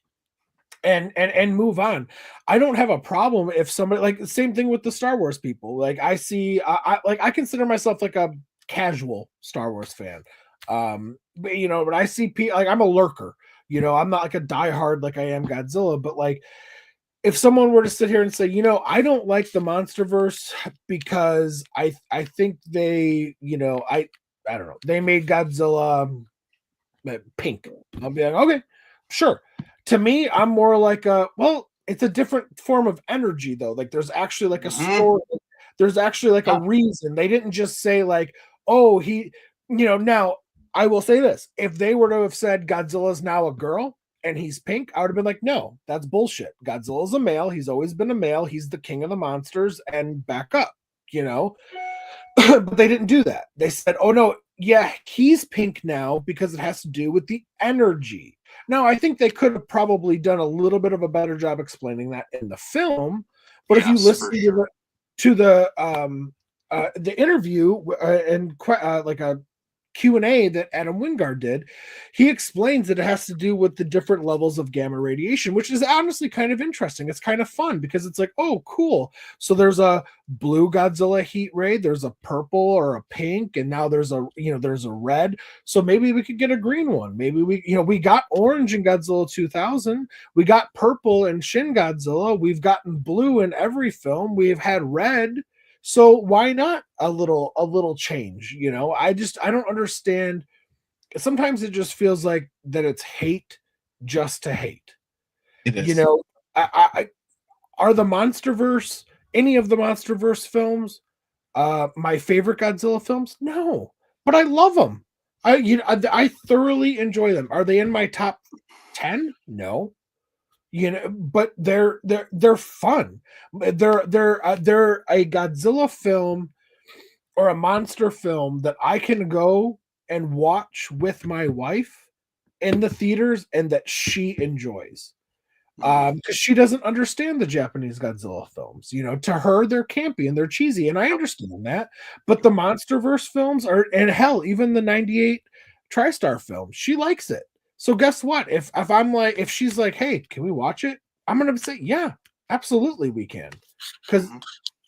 and move on. I don't have a problem if somebody, like the same thing with the Star Wars people. Like I consider myself like a casual Star Wars fan. But I see people, like I'm a lurker. I'm not like a diehard like I am Godzilla, but like if someone were to sit here and say, I don't like the MonsterVerse because I think they, I don't know, they made Godzilla pink. I'll be like, okay, sure. To me, I'm more like it's a different form of energy though. Like there's actually like a story. There's actually like a reason. They didn't just say like, oh, now I will say this. If they were to have said Godzilla's now a girl and he's pink, I would have been like, no, that's bullshit. Godzilla's a male. He's always been a male. He's the king of the monsters, and back up, But they didn't do that. They said, oh no, yeah, he's pink now because it has to do with the energy. Now, I think they could have probably done a little bit of a better job explaining that in the film. But if you listen to the interview and like a Q&A that Adam Wingard did, he explains that it has to do with the different levels of gamma radiation, which is honestly kind of interesting. It's kind of fun because it's like, oh, cool. So there's a blue Godzilla heat ray, there's a purple or a pink, and now there's a red. So maybe we could get a green one. Maybe we got orange in Godzilla 2000. We got purple in Shin Godzilla. We've gotten blue in every film. We've had red. So why not a little change? I don't understand. Sometimes it just feels like that it's hate just to hate. It is. I are the MonsterVerse, any of the MonsterVerse films, my favorite Godzilla films? No, but I love them. I thoroughly enjoy them. Are they in my top 10? No. But they're fun. They're a Godzilla film or a monster film that I can go and watch with my wife in the theaters and that she enjoys. Because she doesn't understand the Japanese Godzilla films. To her they're campy and they're cheesy, and I understand that. But the MonsterVerse films are, and hell, even the '98 TriStar film, she likes it. So guess what? If she's like, hey, can we watch it? I'm gonna say, yeah, absolutely we can. Because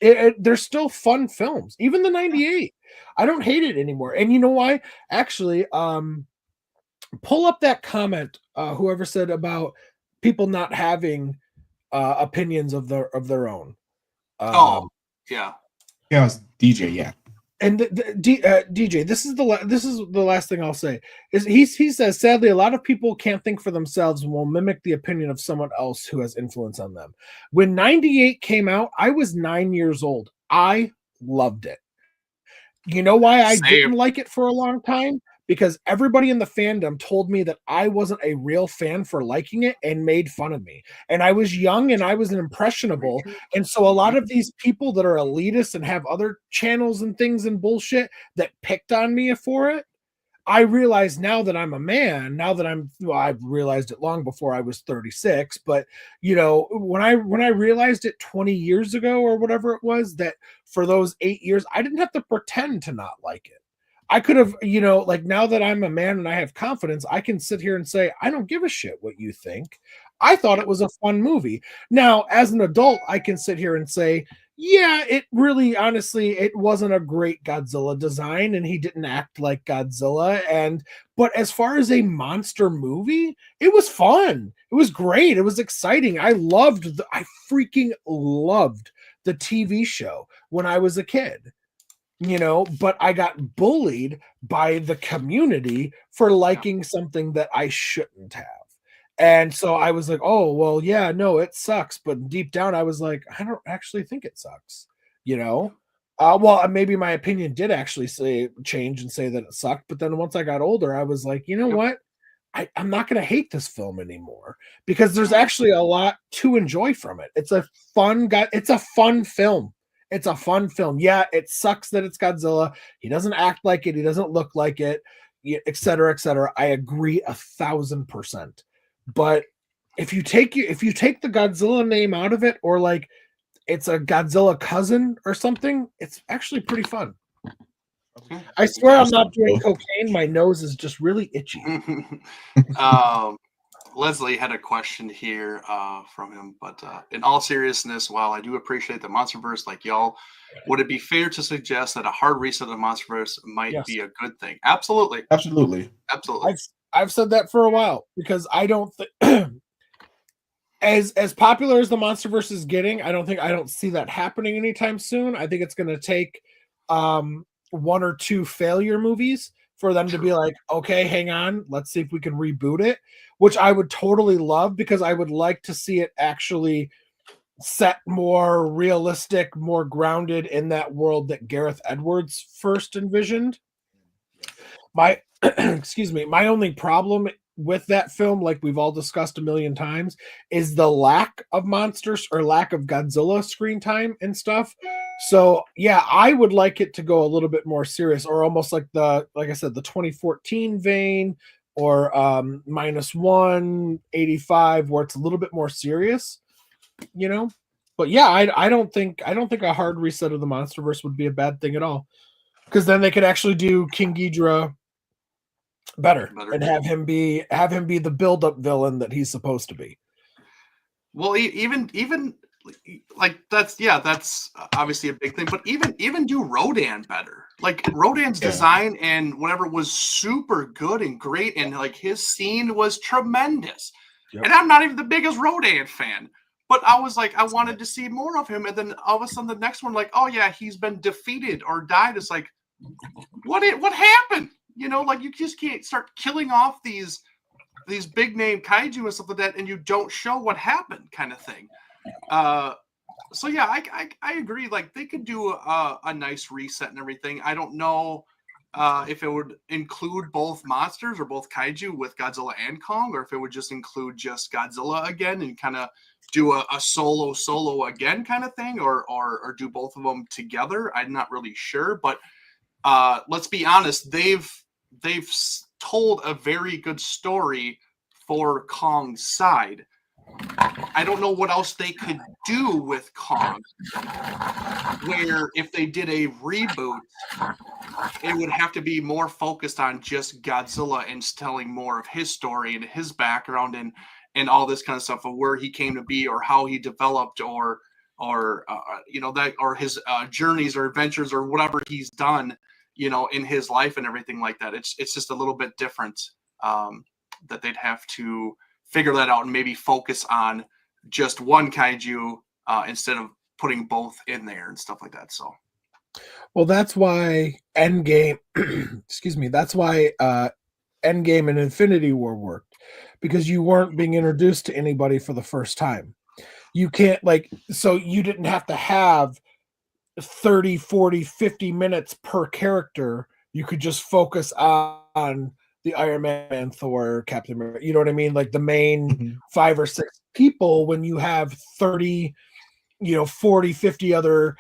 they're still fun films. Even the '98. I don't hate it anymore. And you know why? Actually, pull up that comment, whoever said about people not having opinions of their own. Yeah. Yeah, it was DJ, yeah. And DJ, this is the last thing I'll say. Is he says, sadly, a lot of people can't think for themselves and will mimic the opinion of someone else who has influence on them. When '98 came out, I was 9 years old. I loved it. You know why I didn't like it for a long time? Because everybody in the fandom told me that I wasn't a real fan for liking it and made fun of me. And I was young and I was an impressionable. And so a lot of these people that are elitists and have other channels and things and bullshit that picked on me for it, I realize now that I'm a man, now that I've realized it long before I was 36, but when I realized it 20 years ago or whatever it was, that for those 8 years, I didn't have to pretend to not like it. I could have, like now that I'm a man and I have confidence, I can sit here and say, I don't give a shit what you think. I thought it was a fun movie. Now, as an adult, I can sit here and say, yeah, it really, honestly, it wasn't a great Godzilla design, and he didn't act like Godzilla. But as far as a monster movie, it was fun. It was great. It was exciting. I freaking loved the TV show when I was a kid. But I got bullied by the community for liking something that I shouldn't have. And so I was like, oh, well, yeah, no, it sucks. But deep down, I was like, I don't actually think it sucks, well, maybe my opinion did actually change and say that it sucked. But then once I got older, I was like, you know what? I'm not going to hate this film anymore because there's actually a lot to enjoy from it. It's a fun film. It's a fun film. Yeah, it sucks that it's Godzilla. He doesn't act like it. He doesn't look like it, et cetera, et cetera. I agree 1,000%. But if you take the Godzilla name out of it, or like it's a Godzilla cousin or something, it's actually pretty fun. I swear I'm not doing cocaine. My nose is just really itchy. Leslie had a question here from him, but in all seriousness, while I do appreciate the MonsterVerse like y'all, would it be fair to suggest that a hard reset of the MonsterVerse might be a good thing? Absolutely. I've said that for a while because I don't think as popular as the MonsterVerse is getting, I don't see that happening anytime soon. I think it's going to take one or two failure movies for them to be like, okay, hang on, let's see if we can reboot it, which I would totally love because I would like to see it actually set more realistic, more grounded in that world that Gareth Edwards first envisioned. My my only problem with that film, like we've all discussed a million times, is the lack of monsters or lack of Godzilla screen time and stuff. So yeah, I would like it to go a little bit more serious, or almost like I said, the 2014 vein, or -185, where it's a little bit more serious, But yeah, I don't think a hard reset of the MonsterVerse would be a bad thing at all, because then they could actually do King Ghidorah better and have him be the build-up villain that he's supposed to be. Well, even like that's obviously a big thing, but even do Rodan better. Like Rodan's design and whatever was super good and great, and like his scene was tremendous. And I'm not even the biggest Rodan fan, but I was like, I wanted to see more of him. And then all of a sudden the next one, like, oh yeah, he's been defeated or died. It's like, what happened? Like you just can't start killing off these big name kaiju and stuff like that, and you don't show what happened, kind of thing. So yeah, I agree. Like they could do a nice reset and everything. I don't know if it would include both monsters or both kaiju with Godzilla and Kong, or if it would just include just Godzilla again and kind of do a solo again kind of thing, or do both of them together. I'm not really sure, but let's be honest, they've told a very good story for Kong's side. I don't know what else they could do with Kong, where if they did a reboot, it would have to be more focused on just Godzilla and telling more of his story and his background and all this kind of stuff of where he came to be or how he developed or that, or his journeys or adventures or whatever he's done, in his life and everything like that. It's just a little bit different, that they'd have to figure that out and maybe focus on just one kaiju instead of putting both in there and stuff like that. So, well, that's why Endgame, that's why Endgame and Infinity War worked, because you weren't being introduced to anybody for the first time. You can't so you didn't have to have 30, 40, 50 minutes per character. You could just focus on the Iron Man, Thor, Captain America, you know what I mean? Like the main 5 or 6 people, when you have 30, 40, 50 other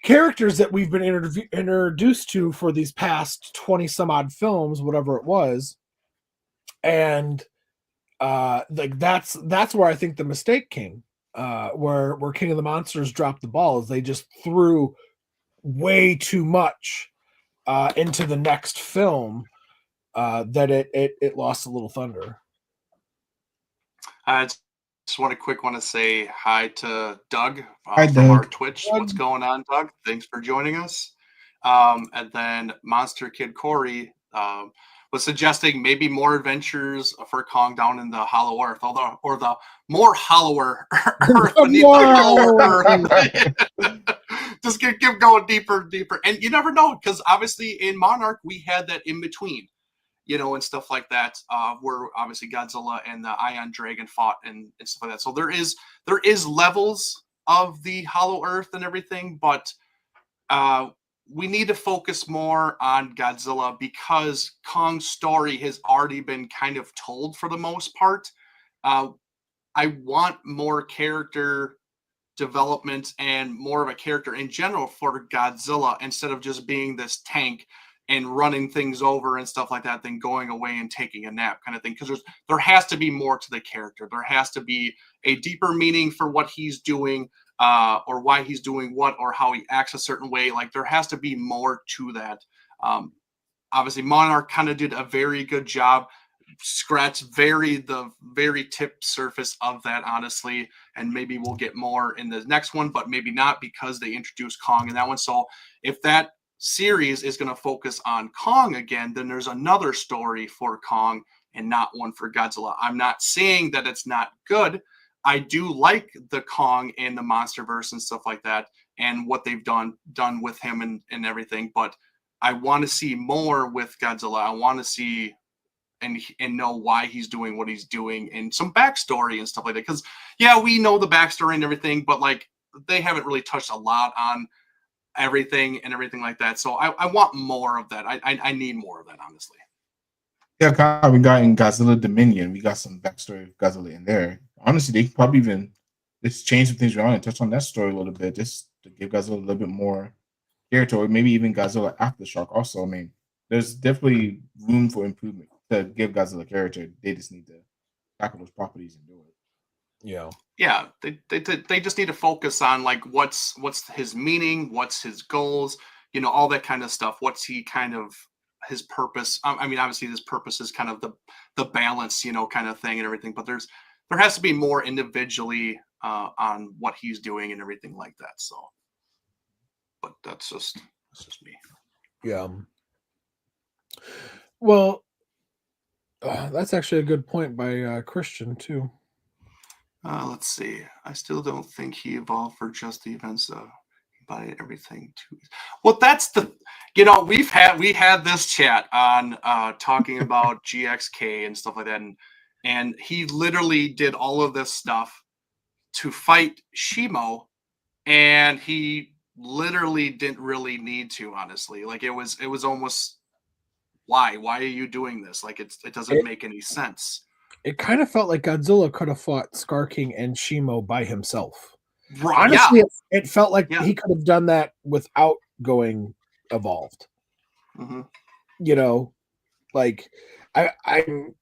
characters that we've been introduced to for these past 20 some odd films, whatever it was. And like that's where I think the mistake came, where King of the Monsters dropped the ball, is they just threw way too much into the next film, that it lost a little thunder. I just want to say hi to Doug Hi, from our Doug. Twitch. Doug. What's going on, Doug? Thanks for joining us. And then Monster Kid Corey was suggesting maybe more adventures for Kong down in the Hollow Earth, or the more hollower Earth beneath the Hollow Earth. Just keep going deeper and deeper. And you never know, because obviously in Monarch we had that in between, and stuff like that, where obviously Godzilla and the Ion Dragon fought and stuff like that. So there is levels of the Hollow Earth and everything, but we need to focus more on Godzilla, because Kong's story has already been kind of told for the most part. I want more character development and more of a character in general for Godzilla, instead of just being this tank and running things over and stuff like that, then going away and taking a nap kind of thing. Because there has to be more to the character. There has to be a deeper meaning for what he's doing, or why he's doing what, or how he acts a certain way. Like, there has to be more to that. Obviously, Monarch kind of did a very good job, scratched the very tip surface of that, honestly, and maybe we'll get more in the next one, but maybe not, because they introduced Kong in that one. So if that series is going to focus on Kong again, then there's another story for Kong and not one for Godzilla. I'm not saying that it's not good. I do like the Kong and the Monsterverse and stuff like that, and what they've done with him and everything, but I want to see more with Godzilla. I want to see and know why he's doing what he's doing, and some backstory and stuff like that. Because yeah, we know the backstory and everything, but like, they haven't really touched a lot on everything like that. So I want more of that. I need more of that, honestly. Yeah, we got in Godzilla Dominion. We got some backstory of Godzilla in there. Honestly, they probably even just change some things around and touch on that story a little bit, just to give Godzilla a little bit more character, or maybe even Godzilla after the shark. Also, I mean, there's definitely room for improvement to give Godzilla character. They just need to tackle those properties and do it. Yeah, they just need to focus on, like, what's his meaning, what's his goals, all that kind of stuff. What's he kind of, his purpose? I mean, obviously his purpose is kind of the balance, kind of thing and everything. But there has to be more individually on what he's doing and everything like that. So, but that's just me. Yeah. Well, that's actually a good point by Christian too. Let's see. I still don't think he evolved for just the events of by everything too. Well, that's we had this chat on talking about GXK and stuff like that, and he literally did all of this stuff to fight Shimo, and he literally didn't really need to, honestly. Like, it was almost, why are you doing this? Like, it doesn't make any sense. It kind of felt like Godzilla could have fought Scar King and Shimo by himself. Right, honestly, yeah. it felt like he could have done that without going evolved. Mm-hmm. Like, I don't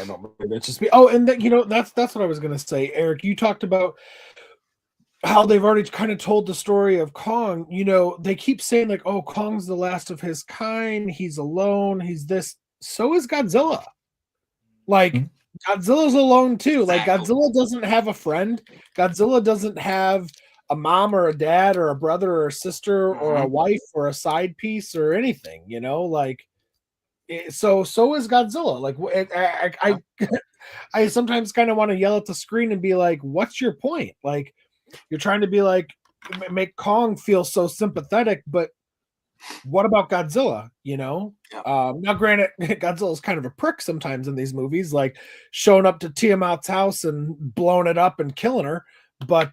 know. That's just me. Oh, and that's what I was gonna say, Eric. You talked about how they've already kind of told the story of Kong. They keep saying, like, oh, Kong's the last of his kind. He's alone. He's this. So is Godzilla. Like, Godzilla's alone too. Like, Godzilla doesn't have a friend. Godzilla doesn't have a mom or a dad or a brother or a sister or a wife or a side piece or anything. Like, so is Godzilla. Like, I sometimes kind of want to yell at the screen and be like, "What's your point?" Like, you're trying to be like, make Kong feel so sympathetic, but what about Godzilla? Now, granted, Godzilla's kind of a prick sometimes in these movies, like showing up to Tiamat's house and blowing it up and killing her. But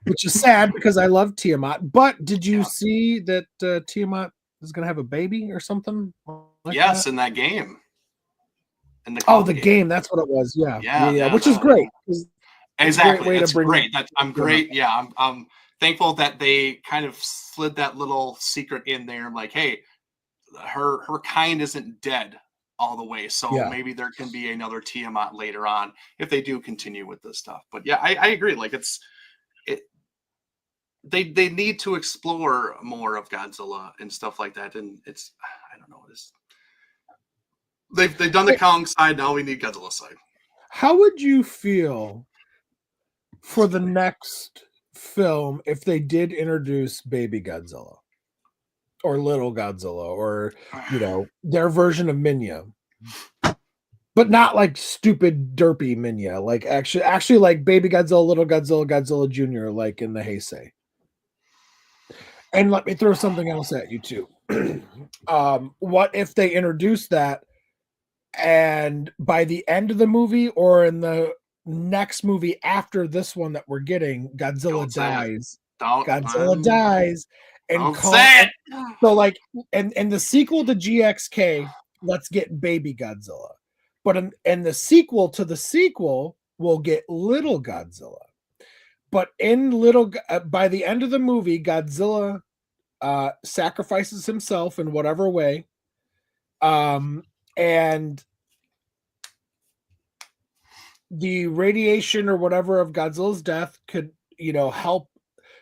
which is sad because I love Tiamat. But did you see that Tiamat is going to have a baby or something? Yes, in that game. The game. That's what it was. Yeah. Which is great. Exactly. way That's to bring great. I'm great. Yeah, I'm thankful that they kind of slid that little secret in there. Like, hey, her kind isn't dead all the way, so Yeah. maybe there can be another Tiamat later on if they do continue with this stuff. But yeah, I agree. Like they need to explore more of Godzilla and stuff like that. And it's I don't know this. They've done the Kong side. Now we need Godzilla side. How would you feel for the next film if they did introduce Baby Godzilla or Little Godzilla or their version of Minya, but not like stupid derpy Minya, like actually like Baby Godzilla, Little Godzilla, Godzilla Jr. like in the Heisei. And let me throw something else at you too. What if they introduce that, and by the end of the movie or in the next movie after this one that we're getting, Godzilla dies. Godzilla dies, and so like, and the sequel to GXK, let's get Baby Godzilla, but in the sequel to the sequel, we'll get Little Godzilla. But by the end of the movie, Godzilla sacrifices himself in whatever way, and the radiation or whatever of Godzilla's death could,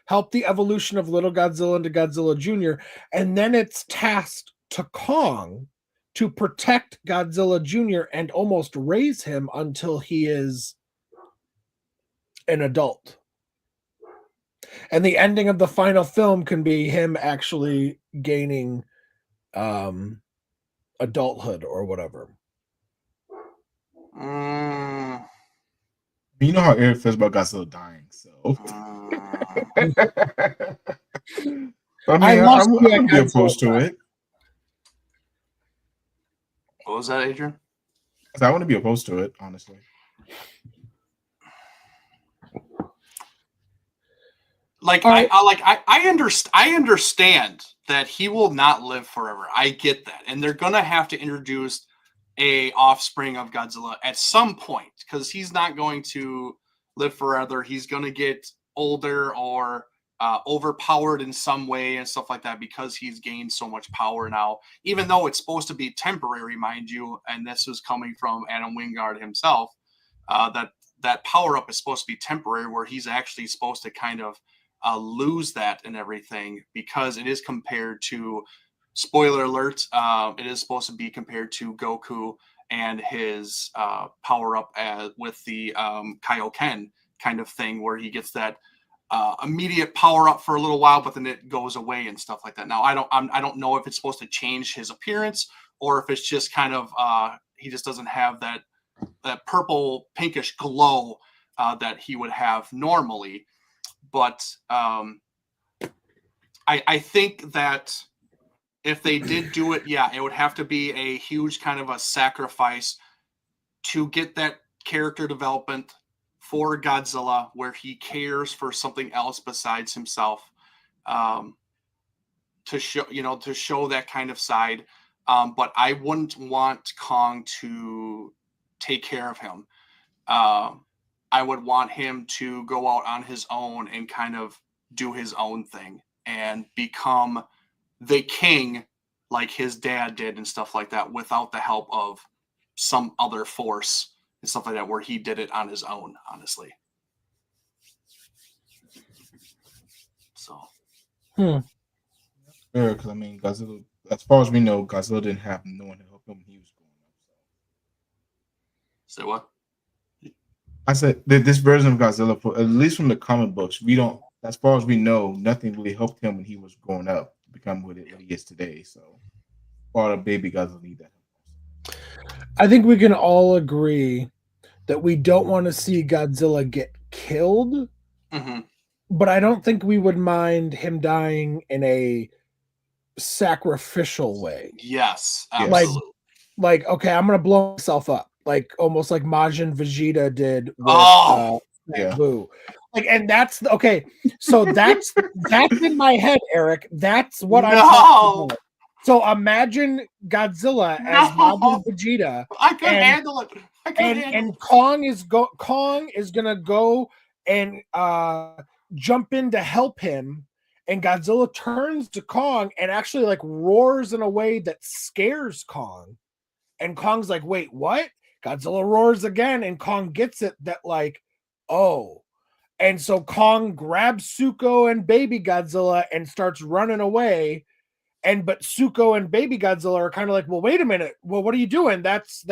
help the evolution of Little Godzilla into Godzilla Jr. And then it's tasked to Kong to protect Godzilla Jr. and almost raise him until he is an adult. And the ending of the final film can be him actually gaining adulthood or whatever. You know how Eric feels about Godzilla dying, so. I wouldn't be opposed to it. What was that, Adrian? I wouldn't be opposed to it, honestly. I understand that he will not live forever. I get that, and they're gonna have to introduce a offspring of Godzilla at some point because he's not going to live forever. He's gonna get older or overpowered in some way and stuff like that because he's gained so much power now. Even though it's supposed to be temporary, mind you, and this is coming from Adam Wingard himself, that power up is supposed to be temporary, where he's actually supposed to kind of lose that and everything because it is compared to, spoiler alert, it is supposed to be compared to Goku and his power up with the Kaioken kind of thing, where he gets that immediate power up for a little while, but then it goes away and stuff like that. Now I don't know if it's supposed to change his appearance or if it's just kind of he just doesn't have that purple pinkish glow that he would have normally. But I think that if they did do it, yeah, it would have to be a huge kind of a sacrifice to get that character development for Godzilla, where he cares for something else besides himself, to show that kind of side. But I wouldn't want Kong to take care of him. I would want him to go out on his own and kind of do his own thing and become the king like his dad did and stuff like that, without the help of some other force and stuff like that, where he did it on his own, honestly. So. Yeah, because I mean, Godzilla, as far as we know, Godzilla didn't have no one to help him when he was growing up. Say what? I said that this version of Godzilla, at least from the comic books, we don't, as far as we know, nothing really helped him when he was growing up to become what he is today. So, all the Baby Godzilla need that. I think we can all agree that we don't want to see Godzilla get killed, but I don't think we would mind him dying in a sacrificial way. Yes, absolutely. Like okay, I'm gonna blow myself up, like almost like Majin Vegeta did with Buu. Like, and that's okay. So that's in my head, Eric. That's what I'm talking about. So imagine Godzilla as Majin Vegeta. I couldn't handle it. And Kong is gonna go and jump in to help him, and Godzilla turns to Kong and actually like roars in a way that scares Kong, and Kong's like, wait, what? Godzilla roars again, and Kong gets it that like, oh. And so Kong grabs Suko and baby Godzilla and starts running away. But Suko and baby Godzilla are kind of like, well, wait a minute. Well, what are you doing? That's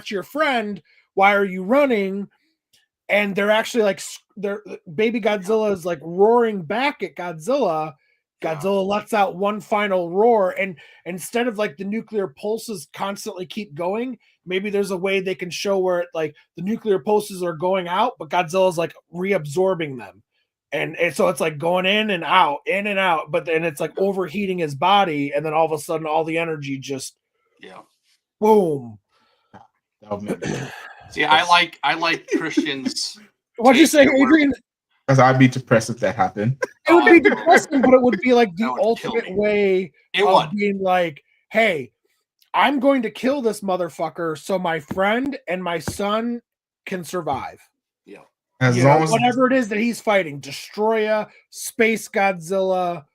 your friend. Why are you running? And they're actually like, baby Godzilla is like roaring back at Godzilla. Godzilla lets out one final roar, and instead of like the nuclear pulses constantly keep going, maybe there's a way they can show where it, like the nuclear pulses are going out, but Godzilla's like reabsorbing them. And so it's like going in and out, but then it's like overheating his body, and then all of a sudden all the energy just boom. See, I like Christian's. What'd you say, Adrian? Because I'd be depressed if that happened. It would be depressing, but it would be like the ultimate way of being like, hey, I'm going to kill this motherfucker so my friend and my son can survive. Yeah. As long as whatever it is that he's fighting, Destroya, Space Godzilla,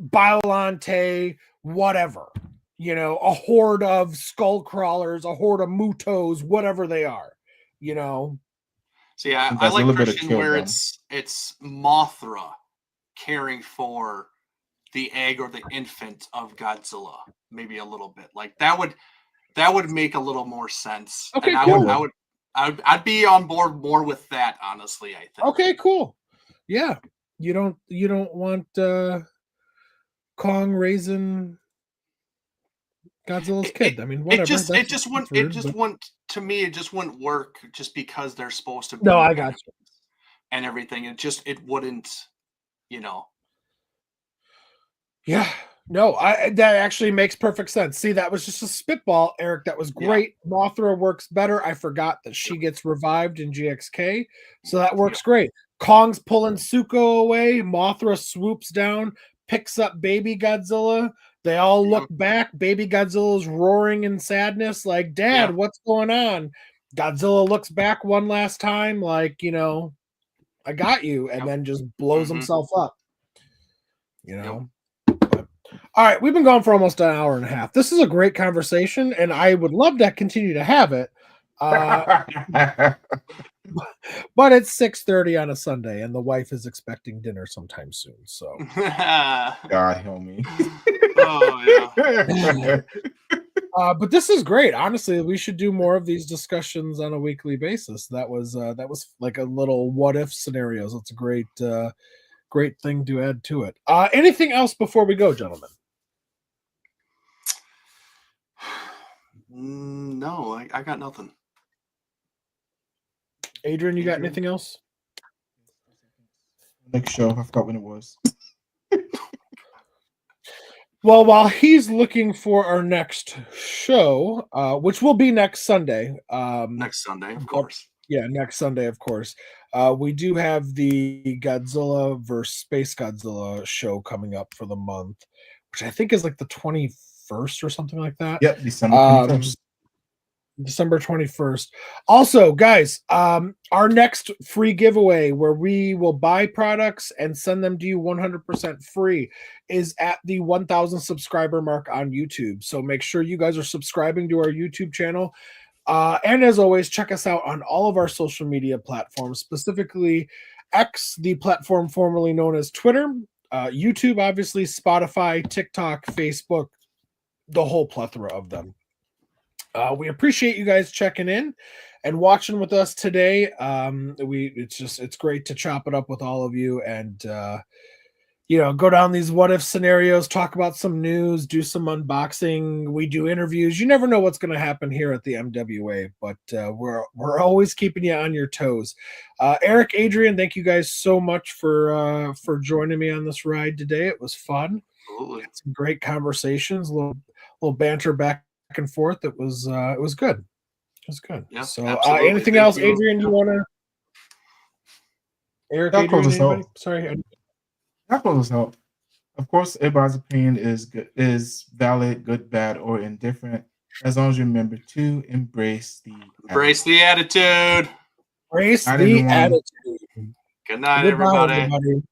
Biolante, whatever. A horde of skull crawlers, a horde of Mutos, whatever they are. See, I like Christian where it's Mothra caring for the egg or the infant of Godzilla, maybe a little bit. Like that would make a little more sense. Okay, and cool. I'd be on board more with that, honestly, I think. Okay, cool. Yeah. You don't want Kong raising Godzilla's kid. I mean, whatever. It just wouldn't to me, it just wouldn't work just because they're supposed to be. No, I got you. And everything. It wouldn't, Yeah. No, that actually makes perfect sense. See, that was just a spitball, Eric. That was great. Yeah. Mothra works better. I forgot that she gets revived in GXK. So that works great. Kong's pulling Suko away. Mothra swoops down, picks up baby Godzilla. They all look back. Baby Godzilla's roaring in sadness, like, Dad, what's going on? Godzilla looks back one last time, like, I got you, and then just blows himself up. All right, we've been going for almost an hour and a half. This is a great conversation, and I would love to continue to have it. But it's 6:30 on a Sunday, and the wife is expecting dinner sometime soon. So, God help me. Oh yeah. But this is great. Honestly, we should do more of these discussions on a weekly basis. That was like a little what if scenarios. It's a great thing to add to it. Anything else before we go, gentlemen? No, I got nothing. Adrian, you got anything else? Next show, I forgot when it was. Well, while he's looking for our next show, which will be next Sunday. Next Sunday, of course. Yeah, next Sunday, of course. We do have the Godzilla vs. Space Godzilla show coming up for the month, which I think is like the 21st or something like that. Yep, December 21st. December 21st. Also, guys, our next free giveaway where we will buy products and send them to you 100% free is at the 1,000 subscriber mark on YouTube. So make sure you guys are subscribing to our YouTube channel. And as always, check us out on all of our social media platforms, specifically X, the platform formerly known as Twitter, YouTube, obviously, Spotify, TikTok, Facebook, the whole plethora of them. We appreciate you guys checking in and watching with us today. It's great to chop it up with all of you and go down these what if scenarios, talk about some news, do some unboxing. We do interviews. You never know what's going to happen here at the MWA, but we're always keeping you on your toes. Eric, Adrian, thank you guys so much for joining me on this ride today. It was fun. Absolutely. Some great conversations, a little banter back and forth. It was good. It was good. Yeah, so Thank anything else, you. Adrian, you want to? Eric, Adrian, anybody? Sorry. That was help. Of course, everybody's opinion is good, is valid, good, bad, or indifferent. As long as you remember to embrace the the attitude. Embrace Not the everyone. attitude. Good night, Goodbye, everybody. everybody.